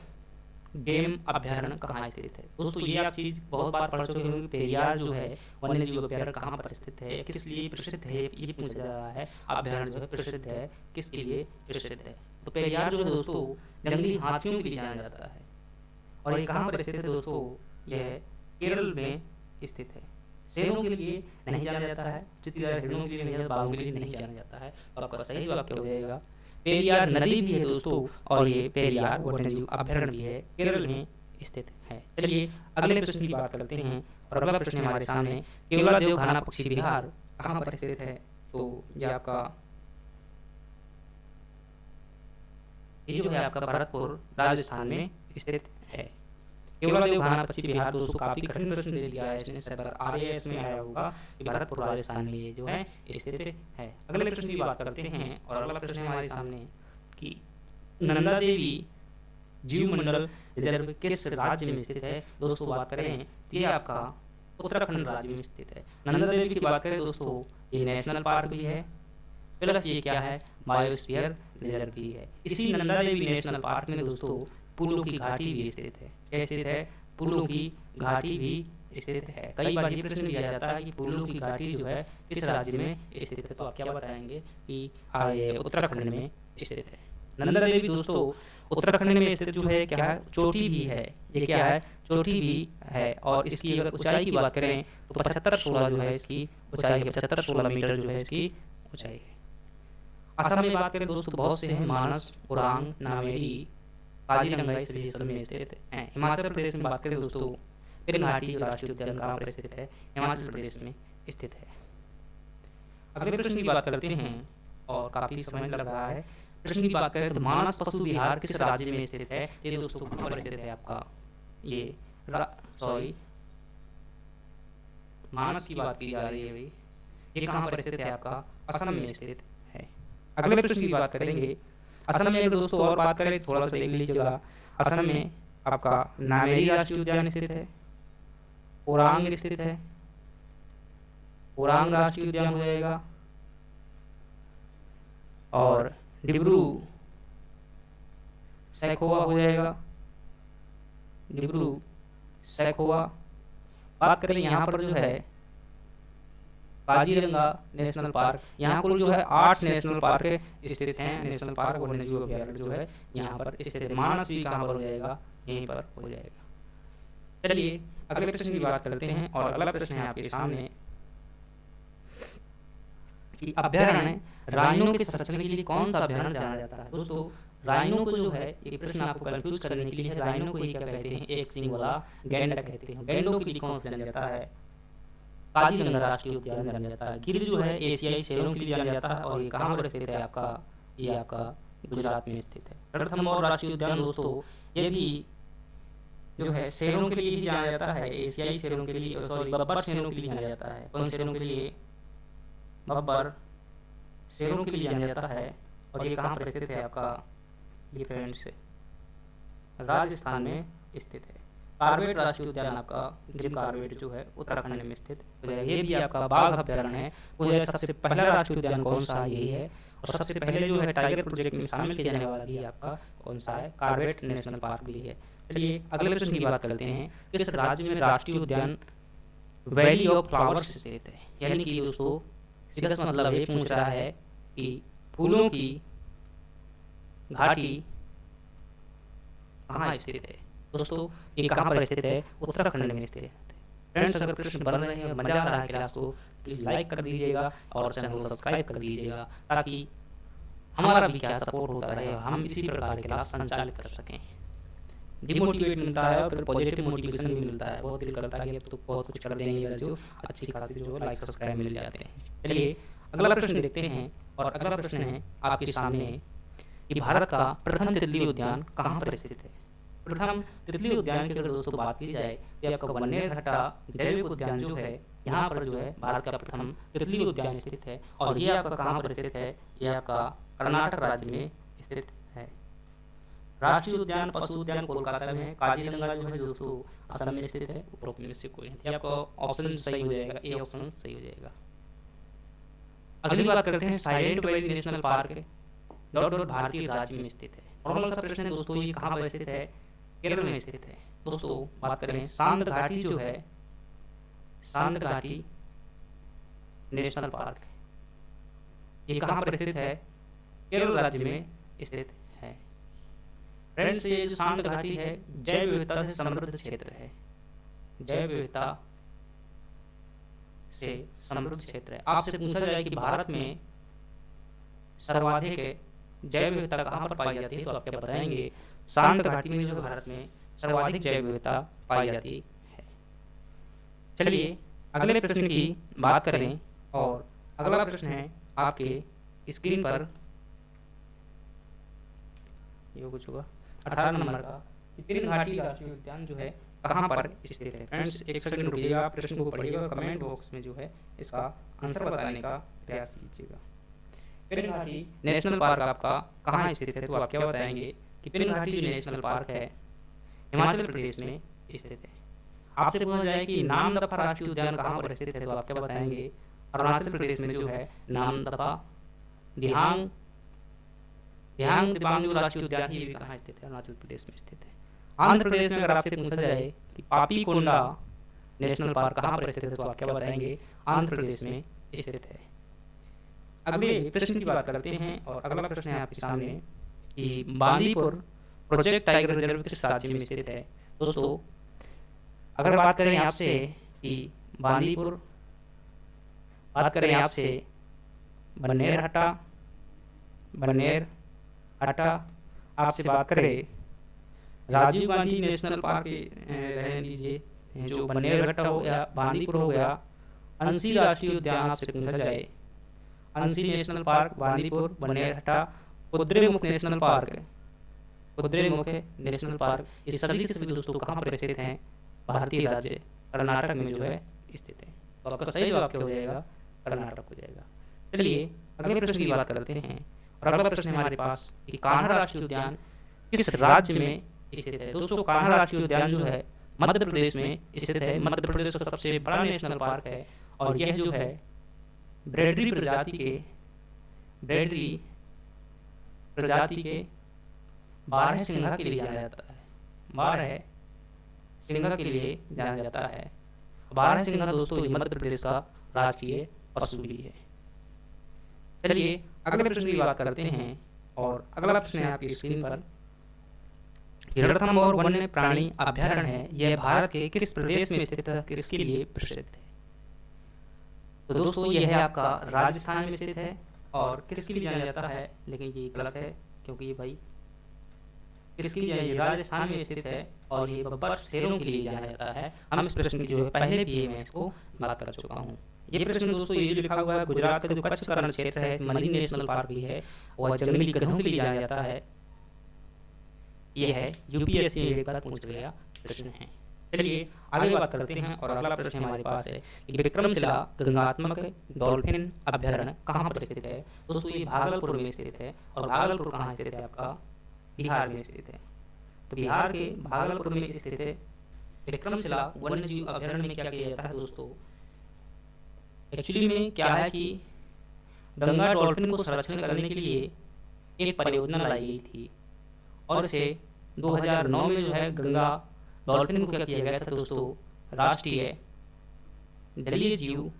गेम अभ्यारण्य कहाँ स्थित है दोस्तों, ये आप चीज बहुत बार पढ़ चुके होंगे। पेरियार जो है वन्य जीव अभ्यारण्य कहाँ पर स्थित है, किस लिए प्रसिद्ध है, ये पूछा जा रहा है। अभ्यारण्य जो है प्रसिद्ध है, किसके लिए प्रसिद्ध है, तो पेरियार जो है दोस्तों जंगली हाथियों के लिए जाना जाता है और ये कहाँ पर स्थित है दोस्तों, यह केरल में स्थित है। शेरों के लिए नहीं जाना जाता है, चित्तीदार हिरणों के लिए नहीं जाता, बाघों के लिए नहीं जाना जाता है। तो आपका सही जवाब क्या हो जाएगा, पेरियार नदी भी है दोस्तों और ये पेरियार वन्यजीव अभ्यारण्य भी है, केरल में स्थित है। चलिए अगले प्रश्न की बात करते हैं और अगला प्रश्न हमारे सामने, केवलादेव घाना पक्षी विहार कहाँ पर स्थित है, तो ये आपका ये जो है आपका भरतपुर राजस्थान में स्थित है। केवलादेव घाना पक्षी विहार दोस्तों काफी कठिन प्रश्न दे दिया है इसने, शायद आरएएस में आया होगा कि भरतपुर राजस्थान में ये जो है स्थित है। अगले प्रश्न की बात करते हैं और अगला प्रश्न है हमारे सामने कि नंदा देवी जीव मंडल रिजर्व किस राज्य में स्थित है दोस्तों। बात करें तो ये आपका उत्तराखंड राज्य में स्थित है। नंदा देवी की बात करें दोस्तों, ये नेशनल पार्क भी है, प्लस ये क्या है, बायोस्फीयर रिजर्व भी है। इसी नंदा देवी नेशनल पार्क में दोस्तों फूलों की घाटी भी स्थित है। क्या स्थित है, फूलों की घाटी भी स्थित है। कई बार ये प्रश्न दिया जाता है कि फूलों की घाटी जो है किस राज्य में स्थित है, तो आप क्या बताएंगे कि उत्तराखंड में स्थित है। नंदा देवी दोस्तों उत्तराखंड में स्थित जो है क्या है, चोटी भी है, ये क्या है, चोटी भी है। और इसकी अगर ऊंचाई की बात करें तो 75-16 जो है इसकी ऊंचाई है, 75-16 मीटर जो है इसकी ऊंचाई है। असम में बात करें दोस्तों बहुत से हैं, मानस, उरांग, नामेरी, काजीरंगा इस रीजन में स्थित है। हिमाचल प्रदेश में बात करें दोस्तों, पिन घाटी राष्ट्रीय उद्यान कहाँ पर स्थित है, हिमाचल प्रदेश में स्थित है। अगले प्रश्न की बात करते हैं और काफी समय लग रहा है। प्रश्न की बात करें तो मानस पशु विहार किस राज्य में स्थित है, ये दोस्तों कहाँ पर स्थित है, आपका ये मानस की बात की जा रही है भाई, ये कहाँ पर स्थित है, आपका असम में स्थित है। अगले प्रश्न की बात करेंगे, असम में दोस्तों और बात करें थोड़ा सा देख लीजिएगा। असम में आपका नामेरी राष्ट्रीय उद्यान स्थित है, ओरांग स्थित है, ओरांग राष्ट्रीय उद्यान हो जाएगा, और डिब्रू सैखोवा हो जाएगा, डिब्रू सैखोवा। बात करें यहाँ पर जो है काजीरंगा नेशनल पार्क, यहाँ कुल जो है 8 नेशनल पार्क स्थित हैं। नेशनल पार्क और वन्यजीव अभ्यारण्य जो है यहाँ पर स्थित है। मानस भी कहाँ पर हो जाएगा, यहीं पर हो जाएगा। चलिए अगले प्रश्न की बात करते हैं और अगला प्रश्न है आपके सामने कि अभ्यारण्य राइनो के संरक्षण के लिए कौन सा अभ्यारण्य जाना जाता है। दोस्तों राइनो को जो है ये प्रश्न आपको कंफ्यूज करने के लिए है, राइनो को ही क्या कहते हैं, एक सींग वाला गैंडा कहते हैं। गैंडों के लिए कौन सा जाना जाता है, काजीरंगा राष्ट्रीय उद्यान जाना जाता है। गिर जो है एशियाई शेरों के लिए जाना जाता है और ये कहाँ पर स्थित है आपका, ये आपका गुजरात में स्थित है। रणथंभौर राष्ट्रीय उद्यान दोस्तों ये भी जो है शेरों के लिए ही जाना जाता है, एशियाई शेरों के लिए, सॉरी बब्बर शेरों के लिए जाना जाता है। कौन शेरों के लिए, बब्बर शेरों के लिए जाना जाता है। और ये कहाँ पर स्थित है आपका, ये फ्रेंड्स राजस्थान में स्थित है। कार्बेट राष्ट्रीय उद्यान आपका जिम कार्बेट जो है उत्तराखंड में स्थित है। ये भी आपका बाघ अभ्यारण्य है। वो है सबसे पहला राष्ट्रीय उद्यान कौन सा है, यही है। और सबसे पहले जो है टाइगर प्रोजेक्ट में शामिल किया जाने वाला भी आपका कौन सा है, कार्बेट नेशनल पार्क भी है। चलिए अगले प्रश्न की बात करते हैं, किस राज्य में राष्ट्रीय उद्यान वैली ऑफ फ्लावर्स स्थित है। यानी कि दोस्तों सीधा सा मतलब ये पूछ रहा है कि फूलों की घाटी कहाँ स्थित है। दोस्तों ये कहाँ पर स्थित है, उत्तराखंड में स्थित है। फ्रेंड्स अगर प्रश्न बन रहे हैं, मजा आ रहा है क्लास को, प्लीज लाइक कर दीजिएगा और चैनल को सब्सक्राइब कर दीजिएगा ताकि हमारा भी क्या सपोर्ट होता रहे और हम इसी प्रकार की क्लास संचालित कर सकें। डिमोटिवेट मिलता है और फिर पॉजिटिव मोटिवेशन भी मिलता है। बहुत दिल करता है कि अब तो बहुत कुछ कर देंगे, जो अच्छी खासी जो लाइक सब्सक्राइब मिल जाते हैं। चलिए अगला प्रश्न देखते हैं और अगला प्रश्न है आपके सामने कि भारत का प्रथम तितली उद्यान कहाँ पर स्थित है। प्रथम तितली उद्यान की अगर दोस्तों बात की जाए तो आपका बन्नेरघट्टा जैविक उद्यान जो है, यहाँ पर जो है भारत का प्रथम तितली उद्यान स्थित है। और ये आपका कहाँ पर स्थित है, ये आपका कर्नाटक राज्य में स्थित है। राष्ट्रीय उद्यान पशु उद्यान कोलकाता में है। काजीरंगा जो है दोस्तों असम में स्थित है। उपरोक्त में से कोई नहीं, आपका ऑप्शन सही हो जाएगा, ए ऑप्शन सही हो जाएगा। अगली बात करते हैं silent valley national park dot dot भारतीय राज्य में स्थित है। नॉर्मल सा प्रश्न है दोस्तों, ये कहाँ पर स्थित है, केरल में स्थित है। दोस्तों बात करें सांद घाटी जो है, सांद घाटी नेशनल पार्क ये कहाँ पर स्थित है, केरल राज्य में स्थित है। फ्रेंड्स ये जो सांद घाटी है जैव विविधता से समृद्ध क्षेत्र है, जैव विविधता से समृद्ध क्षेत्र है। आपसे पूछा जाए कि भारत में सर्वाधिक जैव विविधता कहाँ पर पाई जाती है, तो आप क्या बताएंगे, सांद घाटी में जो भारत में सर्वाधिक जैव विविधता पाई जाती है। चलिए अगले प्रश्न की बात करें और अगला प्रश्न है आपके स्क्रीन पर, ये कुछ होगा 18 नंबर का, पिपरिन घाटी राष्ट्रीय उद्यान जो है कहाँ पर स्थित है। फ्रेंड्स एक सेकंड रुकिएगा, प्रश्न को पढ़िएगा और कमेंट बॉक्स में जो है इसका आंसर बताने का प्रयास कीजिएगा। पिपरिन घाटी नेशनल पार्क आपका कहाँ स्थित है, तो आप क्या बताएंगे कि पिपरिन घाटी जो नेशनल पार्क है हिमाचल प्रदेश में स्थित है। आपसे पूछा जाए कि नामदफा राष्ट्रीय उद्यान कहाँ पर स्थित है, तो आप क्या बताएंगे, अरुणाचल प्रदेश में जो है नामदफा दिहांग दिबांग जो राष्ट्रीय उद्यान है ये भी कहाँ स्थित है, अरुणाचल प्रदेश में स्थित है। आंध्र प्रदेश में अगर आपसे पूछा जाए कि पापी कोंडा नेशनल पार्क कहाँ पर स्थित है, तो आप क्या बताएंगे, आंध्र प्रदेश में स्थित है। अगले प्रश्न की बात करते हैं और अगला प्रश्न है आपके सामने कि बांदीपुर प्रोजेक्ट टाइगर रिजर्व किस राज्य में स्थित है। दोस्तों अगर बात करें आपसे कि बांदीपुर, बात करें आपसे बन्नेरघट्टा आपसे बात करें राजीव गांधी नेशनल पार्क रह लीजिए, जो बन्नेरघट्टा हो गया, बांदीपुर हो गया, अंसी राष्ट्रीय उद्यान आपसे पूछा जाए, Anshi national park, Bandipur, Bannerghatta, Kudremukh national park, Kudremukh national park, ये सभी के सभी दोस्तों कहाँ पर स्थित हैं, भारतीय राज्य कर्नाटक में जो है स्थित है। तो आपका सही जवाब क्या हो जाएगा, कर्नाटक हो जाएगा। चलिए अगले प्रश्न की बात करते हैं और अगला प्रश्न है हमारे पास कि कान्हा राष्ट्रीय उद्यान किस राज्य में स्थित है। दोस्तों कान्हा राष्ट्रीय उद्यान जो है मध्य प्रदेश में स्थित है। मध्य प्रदेश का सबसे बड़ा नेशनल पार्क है और यह जो है ब्रेडरी प्रजाति के 12 सिंघा के लिए जाना जाता है, 12 सिंघा के लिए जाना जाता है। 12 सिंघा दोस्तों मध्य प्रदेश का राष्ट्रीय पशु भी है। चलिए अगले प्रश्न की बात करते हैं और अगला प्रश्न है आपकी स्क्रीन पर रणथंभ और वन्य प्राणी अभ्यारण्य है, यह भारत के किस प्रदेश में स्थित है, किसके लिए प्रसिद्ध है? तो दोस्तों यह है आपका राजस्थान में स्थित है। और किसके लिए जाना जाता है, लेकिन ये गलत है, क्योंकि ये भाई किसके लिए, ये राजस्थान में स्थित है और ये बब्बर शेरों के लिए जाना जाता है। हम इस प्रश्न की जो है पहले भी मैं इसको बात कर चुका हूँ। ये प्रश्न दोस्तों ये जो लिखा हुआ है, गुजरात का जो कच्छ का रण क्षेत्र है, मरीन नेशनल पार्क भी है, वह जंगली गधों के लिए जाना जाता है। ये है यूपीएससी में एक बार पूछ गया प्रश्न है। चलिए आगे बात करते हैं और अगला प्रश्न हमारे पास है कि विक्रमशिला गंगात्मक डॉल्फिन अभ्यारण्य कहाँ पर स्थित है? दोस्तों ये भागलपुर में स्थित है। और भागलपुर कहाँ स्थित है? आपका बिहार में स्थित है। तो बिहार के भागलपुर में स्थित है विक्रमशिला वन्य जीव अभ्यारण्य में क्या किया जाता है दोस्तों? एक्चुअली में क्या है कि गंगा डॉल्फिन को संरक्षण करने के लिए एक परियोजना लाई गई थी और इसे 2009 में जो है गंगा डॉल्फिन को क्या किया गया था दोस्तों? राष्ट्रीय जलीय जीव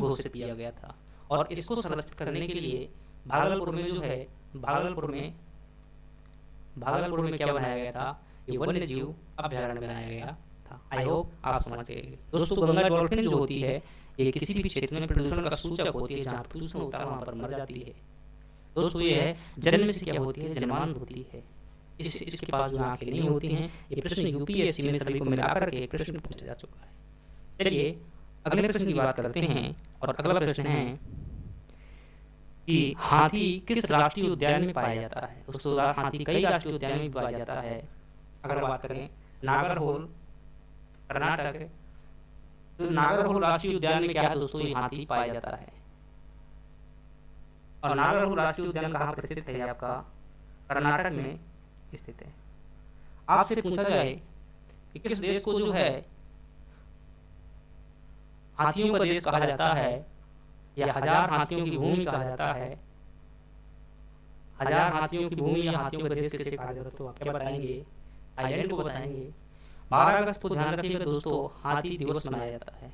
घोषित किया गया था। और इसको संरक्षित करने के लिए भागलपुर में जो है भागलपुर में क्या बनाया गया था? ये वन्य जीव अभ्यारण्य बनाया गया था। आई होप आप समझ गए। दोस्तों गंगा डॉल्फिन जो होती है ये किसी भी क्षेत्र में प्रदूषण का सूचक होती है। जहाँ प्रदूषण होता है वहाँ पर मर जाती है। दोस्तों ये है जन्म से क्या होती है? जन्मांध होती है। इसके पास जो आंखें नहीं होती हैं। ये प्रश्न यूपीएससी में सभी को मिलाकर के प्रश्न पूछा जा चुका है। चलिए अगले प्रश्न की बात करते हैं और अगला प्रश्न है कि हाथी किस राष्ट्रीय उद्यान में पाया जाता है? दोस्तों हाथी कई राष्ट्रीय उद्यान में पाया जाता है। अगर बात करें नागरहोल कर्नाटक, तो नागरहोल राष्ट्रीय उद्यान में क्या है दोस्तों? ये हाथी पाया जाता है। और नागरहोल राष्ट्रीय उद्यान कहाँ पर स्थित है? आपका कर्नाटक में स्थित है। आपसे पूछा जाए कि किस देश को जो है हाथियों का देश कहा जाता है या 1000 हाथियों की भूमि कहा जाता है? 1000 हाथियों की भूमि या हाथियों का देश किसे कहा जाता है? तो आप क्या बताएंगे? थाईलैंड को बताएंगे। 12 अगस्त को ध्यान रखिएगा दोस्तों, हाथी दिवस मनाया जाता है।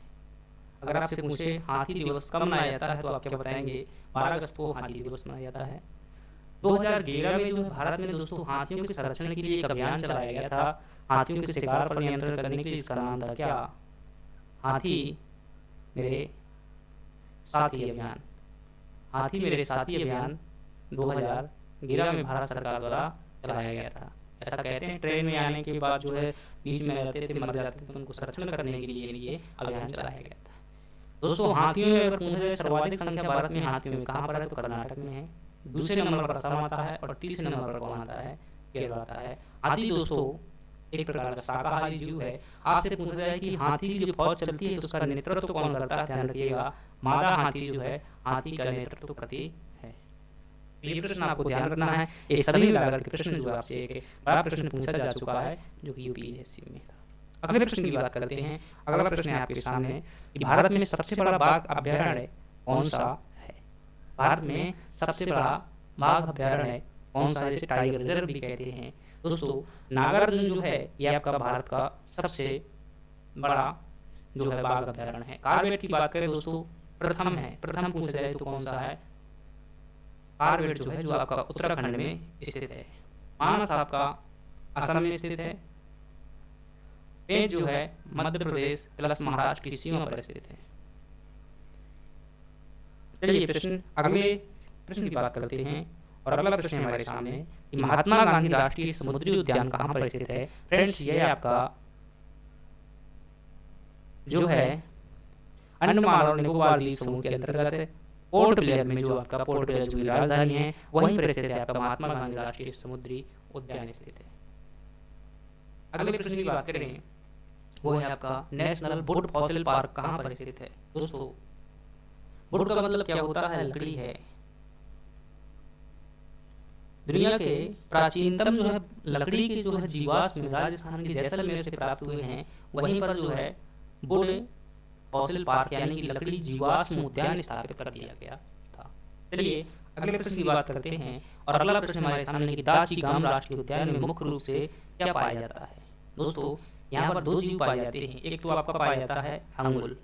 अगर आपसे पूछे हाथी दिवस कब मनाया जाता है तो आप क्या बताएंगे? 12 अगस्त को हाथी दिवस मनाया जाता है। 2011 में जो भारत में दोस्तों हाथियों के संरक्षण के लिए एक अभियान चलाया गया था। हाथियों के शिकार पर नियंत्रण करने के लिए इसका नाम था क्या? हाथी मेरे साथी अभियान। हाथी मेरे साथी अभियान 2011 में भारत सरकार द्वारा चलाया गया था। ऐसा कहते हैं ट्रेन में आने के बाद जो है बीच में रहते थे, मर जाते थे, तो उनको संरक्षण करने के लिए अभियान चलाया गया था। दोस्तों हाथियों में अगर पूछा जाए सर्वाधिक संख्या भारत में हाथियों में कहाँ पर है? तो कर्नाटक में है। दूसरे नंबर पर असम आता है और तीसरे नंबर पर कौन आता है? केरल आता है। हाथी दोस्तों एक प्रकार का शाकाहारी जीव है। आपसे पूछा जाए कि हाथी की जो फौज चलती है तो उसका नेतृत्व कौन करता है? ध्यान रखिएगा मादा हाथी जो है हाथी का नेतृत्व करती है। ये प्रश्न आपको ध्यान रखना है। ये सभी मिलाकर के प्रश्न जो आपसे एक बड़ा प्रश्न पूछा जा चुका है जो कि यूपीएससी में था। अगले प्रश्न की बात करते हैं। अगला प्रश्न है आपके सामने कि भारत में सबसे बड़ा बाघ अभ्यारण्य कौन सा है? भारत में सबसे बड़ा बाघ अभ्यारण्य कौन सा है? जिसे टाइगर रिजर्व भी कहते हैं। दोस्तों नागार्जुन जो है ये आपका भारत का सबसे बड़ा जो है बाघ अभ्यारण्य है। कार्बेट की बात करें दोस्तों प्रथम है। प्रथम पूछा जाए तो कौन सा है? कार्बेट जो है जो आपका उत्तराखंड में स्थित है। मानस आपका असम में स्थित है। पेंच जो है मध्य प्रदेश प्लस महाराष्ट्र की सीमा पर स्थित है। चलिए अगले प्रश्न की बात करते हैं और अगला प्रश्न हमारे सामने कि महात्मा गांधी राष्ट्रीय समुद्री उद्यान कहाँ पर स्थित है? फ्रेंड्स ये आपका जो है अंडमान और निकोबार द्वीप समूह के अंतर्गत है। पोर्ट ब्लेयर में जो आपका पोर्ट ब्लेयर जो राजधानी है वहीं पर स्थित है आपका महात्मा गांधी राष्ट्रीय समुद्री उद्यान स्थित है। अगले प्रश्न की बात करें वो है आपका नेशनल वुड फॉसिल पार्क कहाँ पर स्थित है? दोस्तों वुड का मतलब क्या होता है? लकड़ी है। दुनिया के प्राचीनतम जो है लकड़ी के जो है जीवाश्म राजस्थान के जैसलमेर से प्राप्त हुए हैं। वहीं पर जो है वुड फॉसिल पार्क यानी कि लकड़ी जीवाश्म उद्यान स्थापित कर दिया गया था। चलिए अगले प्रश्न की बात करते हैं और अगला प्रश्न हमारे सामने कि दाची गाम राष्ट्रीय उद्यान में मुख्य रूप से क्या पाया जाता है? दोस्तों यहाँ पर 2 जीव पाए जाते हैं। एक तो आपका पाया जाता है हंगुल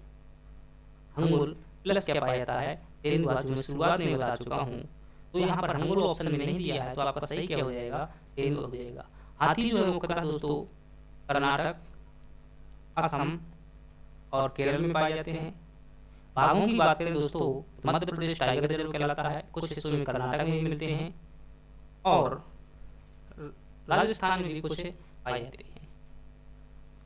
प्लस क्या पाया जाता है? तेंदुआ जो मैं शुरुआत में बता चुका हूँ तो यहाँ पर हंगुल ऑप्शन में नहीं दिया है, तो आपका सही क्या हो जाएगा, तेंदुआ हो जाएगा। हाथी जो है मुख्यतः दोस्तों कर्नाटक, असम और केरल में पाए जाते हैं। बाघों की बात करें दोस्तों तो मध्य प्रदेश टाइगर रिजर्व कहलाता है, कुछ हिस्सों में कर्नाटक में भी मिलते हैं और राजस्थान में भी कुछ पाए जाते हैं।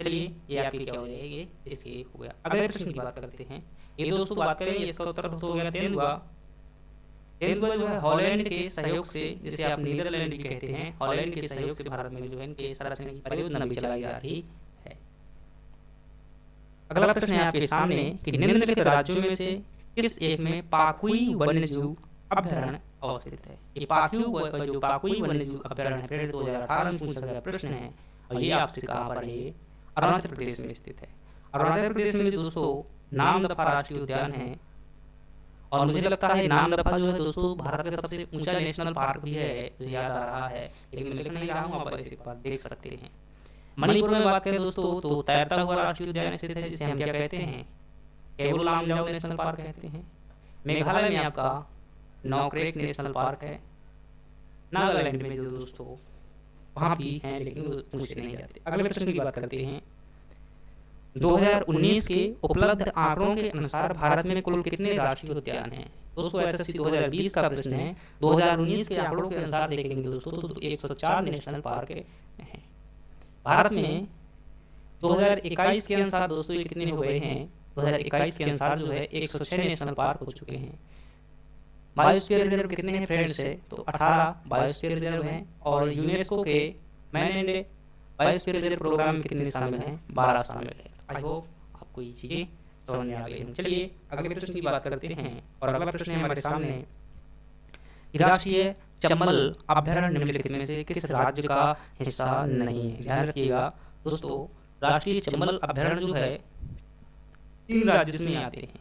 चलिए ये आपकी क्या हो जाएगा, ये इसके हो गया। अगले प्रश्न की बात करते हैं। ये दोस्तों बात करें, इसका उत्तर तो हो गया तेंदुआ। तेंदुआ जो है हॉलैंड के सहयोग से, जिसे आप नीदरलैंड भी कहते हैं, हॉलैंड के सहयोग से भारत में जो है इनके संरक्षण की परियोजना भी चलाई जा रही है। अगला प्रश्न है आपके सामने कि निम्नलिखित राज्यों में से किस एक में पाकुई वन्यजीव अभयारण्य अवस्थित है। ये पाकुई वन्यजीव अभयारण्य है, 2018 में पूछा गया प्रश्न है और ये आपसे कहाँ पर है, ये अरुणाचल प्रदेश में स्थित है। अरुणाचल प्रदेश में दोस्तों नामदफा राष्ट्रीय उद्यान है और मुझे लगता है नामदफा जो है दोस्तों भारत का सबसे ऊंचा नेशनल पार्क भी है, मुझे याद आ रहा है, लेकिन मैं लिख नहीं रहा हूँ, आप ऐसे बात देख सकते हैं। मणिपुर में बात करें दोस्तों तो तैरता हुआ राष्ट्रीय उद्यान स्थित है, जिसे हम क्या कहते हैं, केवल लामजाओ नेशनल पार्क कहते हैं। मेघालय में आपका नौक्रेक नेशनल पार्क है। नागालैंड में जो दोस्तों वहाँ भी हैं, लेकिन वो पूछे नहीं जाते। अगले प्रश्न की बात करते हैं। 2019 के उपलब्ध आंकड़ों के अनुसार भारत में कुल कितने राष्ट्रीय उद्यान हैं। दोस्तों एसएससी 2020 का प्रश्न है। 2019 के आंकड़ों के अनुसार देखेंगे दोस्तों तो 104 नेशनल पार्क हैं भारत में। 2021 के अनुसार दोस्तों ये कितने हो गए हैं, 2021 के अनुसार जो है 106 नेशनल पार्क हो चुके हैं। बायोस्फीयर रिजर्व कितने हैं फ्रेंड्स है, तो 18 बायोस्फीयर रिजर्व हैं और यूनेस्को के man and biosphere reserve programme में कितने शामिल हैं, 12 शामिल है। आई होप आपको ये चीजें समझ में आ गई होंगी। चलिए अगले प्रश्न की बात करते हैं और अगला प्रश्न है हमारे सामने, राष्ट्रीय चंबल अभयारण्य निम्नलिखित में से किस राज्य का हिस्सा नहीं है। ध्यान रखिएगा दोस्तों, राष्ट्रीय चंबल अभयारण्य जो है 3 राज्य में आते हैं।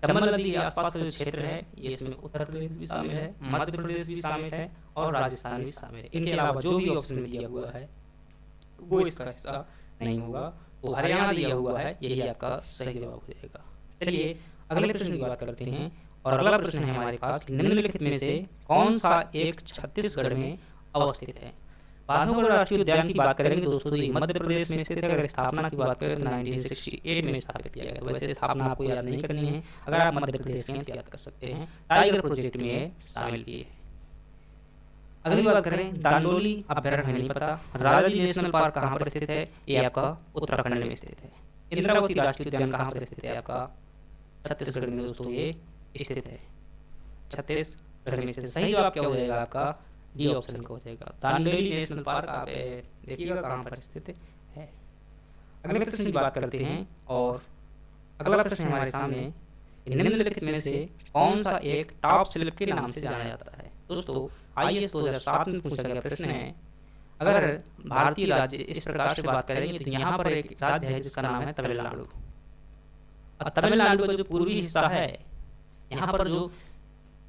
चंबल नदी के आसपास का जो क्षेत्र है ये इसमें उत्तर प्रदेश भी शामिल है, मध्य प्रदेश भी शामिल है और राजस्थान भी शामिल है। इनके अलावा जो भी ऑप्शन में दिया हुआ है वो इसका हिस्सा नहीं होगा, तो हरियाणा दिया हुआ है, यही आपका सही जवाब हो जाएगा। चलिए अगले प्रश्न की बात करते हैं और अगला प्रश्न है हमारे पास कि निम्नलिखित में से कौन सा एक छत्तीसगढ़ में अवस्थित है। बांधवगढ़ राष्ट्रीय उद्यान की बात करेंगे दोस्तों तो ये मध्य प्रदेश में स्थित है। अगर स्थापना की बात करें तो 1968 में स्थापित किया गया। तो वैसे स्थापना आपको याद नहीं करनी है, अगर आप मध्य प्रदेश के हैं तो याद कर सकते हैं। टाइगर प्रोजेक्ट में शामिल भी है। अगली बात करें, दांडोली अभयारण्य नहीं पता। राजाजी नेशनल पार्क कहाँ पर स्थित है, ये आपका उत्तराखंड में स्थित है। इंद्रावती राष्ट्रीय उद्यान कहाँ पर स्थित है, आपका छत्तीसगढ़ में दोस्तों ये स्थित है, छत्तीसगढ़ में स्थित। सही जवाब क्या हो जाएगा आपका, डी ऑप्शन का हो जाएगा। दांडोली नेशनल पार्क आप देखिएगा कहाँ पर स्थित है। अगले प्रश्न की बात करते हैं और अगला प्रश्न हमारे सामने, निम्नलिखित में से कौन सा एक टॉप स्लिप के नाम से जाना जाता है। दोस्तों IAS 2007 में पूछा गया प्रश्न है। अगर भारतीय राज्य इस प्रकार से बात करेंगे तो यहाँ पर एक राज्य है जिसका नाम है तमिलनाडु। और तमिलनाडु का जो पूर्वी हिस्सा है यहाँ पर जो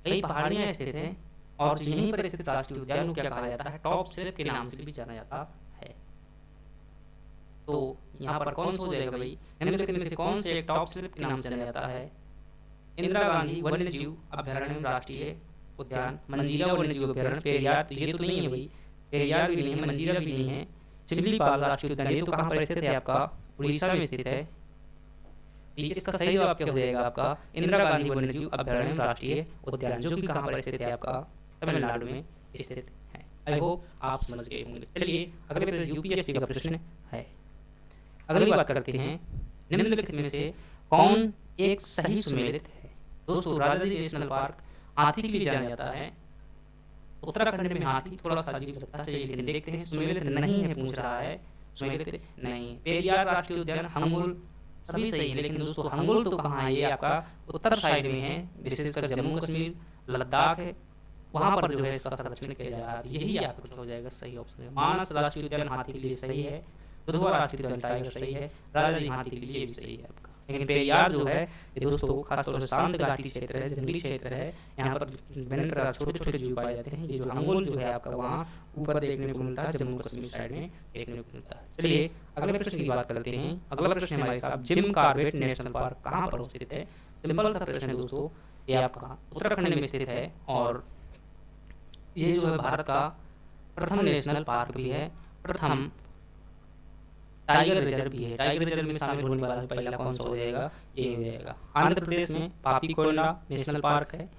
कई पहाड़ियाँ स्थित हैं और जो यहीं पर स्थित राष्ट्रीय उद्यान को क्या कहा जाता है, टॉप स्लिप के नाम से भी जाना जाता है। तो यहाँ पर कौन सा हो जाएगा भाई, निम्नलिखित में से कौन से एक टॉप स्लिप के नाम से जाना जाता है। इंदिरा गांधी वन्यजीव अभयारण्य राष्ट्रीय उद्यान, मंजीरा वन्यजीव अभयारण्य, पेरियार तो ये तो नहीं है भाई, पेरियार भी नहीं है, मंजीरा भी नहीं है। सिमलीपाल राष्ट्रीय उद्यान ये तो कहाँ पर स्थित है, आपका उड़ीसा में स्थित है। इसका सही जवाब क्या हो जाएगा आपका, इंदिरा गांधी वन्यजीव अभयारण्य राष्ट्रीय उद्यान, जो कि कहाँ पर स्थित है, आपका तमिलनाडु में स्थित है। आई होप आप समझ गए होंगे। चलिए अगले यूपीएससी का प्रश्न है। अगली बात करते हैं, निम्नलिखित में से कौन एक सही सुमेलित है। दोस्तों राजाजी नेशनल पार्क हाथी के लिए जाना जाता है। उत्तराखंड में हाथी थोड़ा सा अजीब लगता है, चलिए लेकिन देखते हैं सुमेलित नहीं है, पूछ रहा है सुमेलित नहीं। पेरियार राष्ट्रीय उद्यान, हंगुल सभी सही है, लेकिन दोस्तों हंगुल तो कहाँ है, ये आपका उत्तर साइड में है, विशेषकर जम्मू कश्मीर लद्दाख है, वहाँ पर जो है इसका संरक्षण किया जा रहा है। यही आपका हो जाएगा सही ऑप्शन। मानस राष्ट्रीय उद्यान हाथी के लिए सही है, दुधवा राष्ट्रीय उद्यान टाइगर सही है, राजाजी हाथी के लिए भी सही है आपका। लेकिन पेरियार जो है ये दोस्तों खासतौर से शांत घाटी क्षेत्र है, जंगली क्षेत्र है, यहाँ पर विभिन्न प्रकार छोटे छोटे जीव पाए जाते हैं। ये जो हंगुल जो है आपका वहाँ ऊपर देखने को मिलता है, जम्मू कश्मीर साइड में देखने को मिलता है। चलिए अगले प्रश्न की बात करते हैं। अगला प्रश्न हमारे साथ, जिम कॉर्बेट नेशनल पार्क कहाँ पर स्थित है। सिंपल सा प्रश्न है दोस्तों, ये आपका उत्तराखंड में स्थित है और ये जो है भारत का प्रथम नेशनल पार्क भी है, प्रथम टाइगर रिजर्व भी है। टाइगर रिजर्व में शामिल होने वाला पहला कौन सा हो जाएगा, ये हो जाएगा। आंध्र प्रदेश में पापीकोंडा नेशनल पार्क है,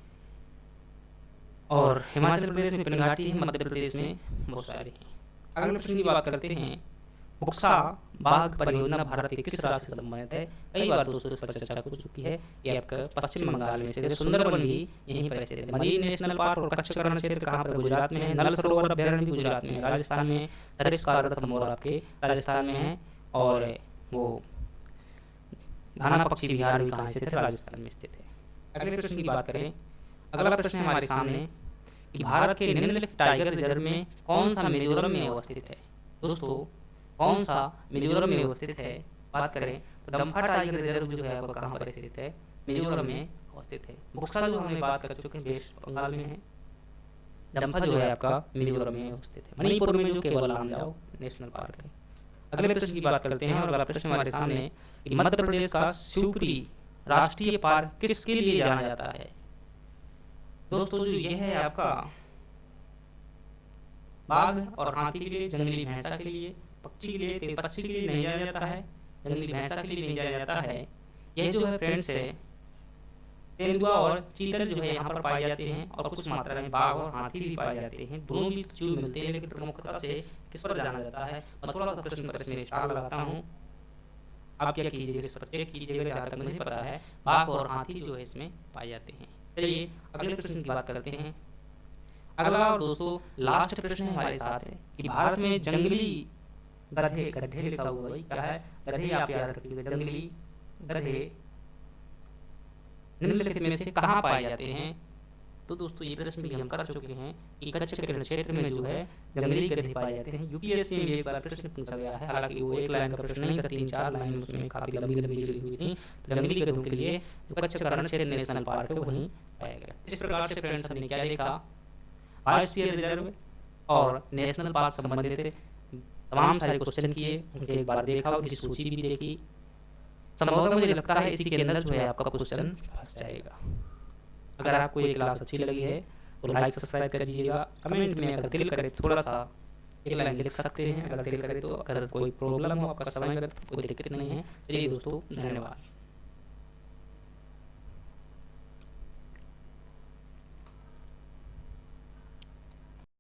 और हिमाचल प्रदेश में पिनघाटी है, मध्य प्रदेश में बहुत सारे हैं। अगले प्रश्न की बात करते हैं, बुक्सा बाघ परियोजना भारत के किस राज्य से संबंधित है। कई बार दोस्तों इस पर चर्चा हो चुकी है। ये आपका पश्चिम बंगाल में स्थित है। सुंदरबन भी यहीं पर स्थित है। मरीन नेशनल पार्क और कच्छ रण क्षेत्र कहाँ पर, गुजरात में है। नल सरोवर अभ्यारण्य भी गुजरात में है। राजस्थान में सरिस्का मोर आपके राजस्थान में है, और वो घाना पक्षी विहार भी कहाँ स्थित है, राजस्थान में स्थित है। अगले प्रश्न की बात करें, अगला प्रश्न है हमारे सामने कि भारत के निम्नलिखित टाइगर रिजर्व में कौन सा मिजोरम में अवस्थित है। दोस्तों कौन सा मिजोरम में अवस्थित है, बात करें तो डम्फा टाइगर रिजर्व जो है वो कहाँ पर स्थित है, मिजोरम में अवस्थित है। बुक्सा जो हमने बात कर चुके हैं वेस्ट बंगाल में है, डम्फा जो है आपका मिजोरम में अवस्थित है। मणिपुर में जो केवल लामजाओ नेशनल पार्क है। अगले प्रश्न की बात करते हैं, और अगला प्रश्न हमारे सामने कि मध्य प्रदेश का शिवपुरी राष्ट्रीय पार्क किसके लिए जाना जाता है। दोस्तों जो ये है आपका बाघ और हाथी के लिए, जंगली भैंसा के लिए, पक्षी के लिए, पक्षी के लिए नहीं जाया जाता है, जंगली भैंसा के लिए नहीं जाया जाता है। यह जो है फ्रेंड्स है, तेंदुआ और चीतल जो है यहाँ पर पाए जाते हैं, और कुछ मात्रा में बाघ और हाथी भी पाए जाते हैं। दोनों भी जीव मिलते हैं, लेकिन प्रमुखता से किस पर जाना जाता है। मैं थोड़ा सा प्रश्न पर इसमें स्टार लगाता हूँ, आप क्या कीजिएगा, इस पर चेक कीजिएगा। जहाँ तक मुझे पता है बाघ और हाथी जो है इसमें पाए जाते हैं। चलिए अगले प्रश्न की बात करते हैं। अगला और दोस्तों लास्ट प्रश्न है हमारे साथ है कि भारत में जंगली गधे, गड्ढे लिखा हुआ है क्या है, गधे आप याद रखिएगा, जंगली गधे निम्नलिखित में से कहाँ पाए जाते हैं। तो दोस्तों ये प्रश्न भी हम कर चुके हैं कि कच्छ के रण क्षेत्र में जो है जंगली गधे पाए जाते हैं। यूपीएससी में एक बार प्रश्न पूछा गया है, हालांकि वो एक लाइन का प्रश्न नहीं था, 3-4 लाइन उसमें काफी लंबी लंबी जुड़ी हुई थी। तो जंगली गधों के लिए जो कच्छ का रण क्षेत्र नेशनल पार्क है वहीं पाया गया। इस प्रकार से फ्रेंड्स हमने क्या देखा, बायोस्फीयर रिजर्व और नेशनल पार्क संबंधित तमाम सारे क्वेश्चन किए, उनके एक बार देखा, उनकी सूची भी देखी। संभवतः मुझे लगता है इसी के अंदर जो है आपका क्वेश्चन फंस जाएगा। अगर आपको ये क्लास अच्छी लगी है तो लाइक सब्सक्राइब कर दीजिएगा। कमेंट में अगर दिल करे थोड़ा सा एक लाइन लिख सकते हैं, अगर दिल करे तो। अगर कोई प्रॉब्लम हो, आपका समय लगे तो कोई दिक्कत नहीं है। चलिए दोस्तों, धन्यवाद।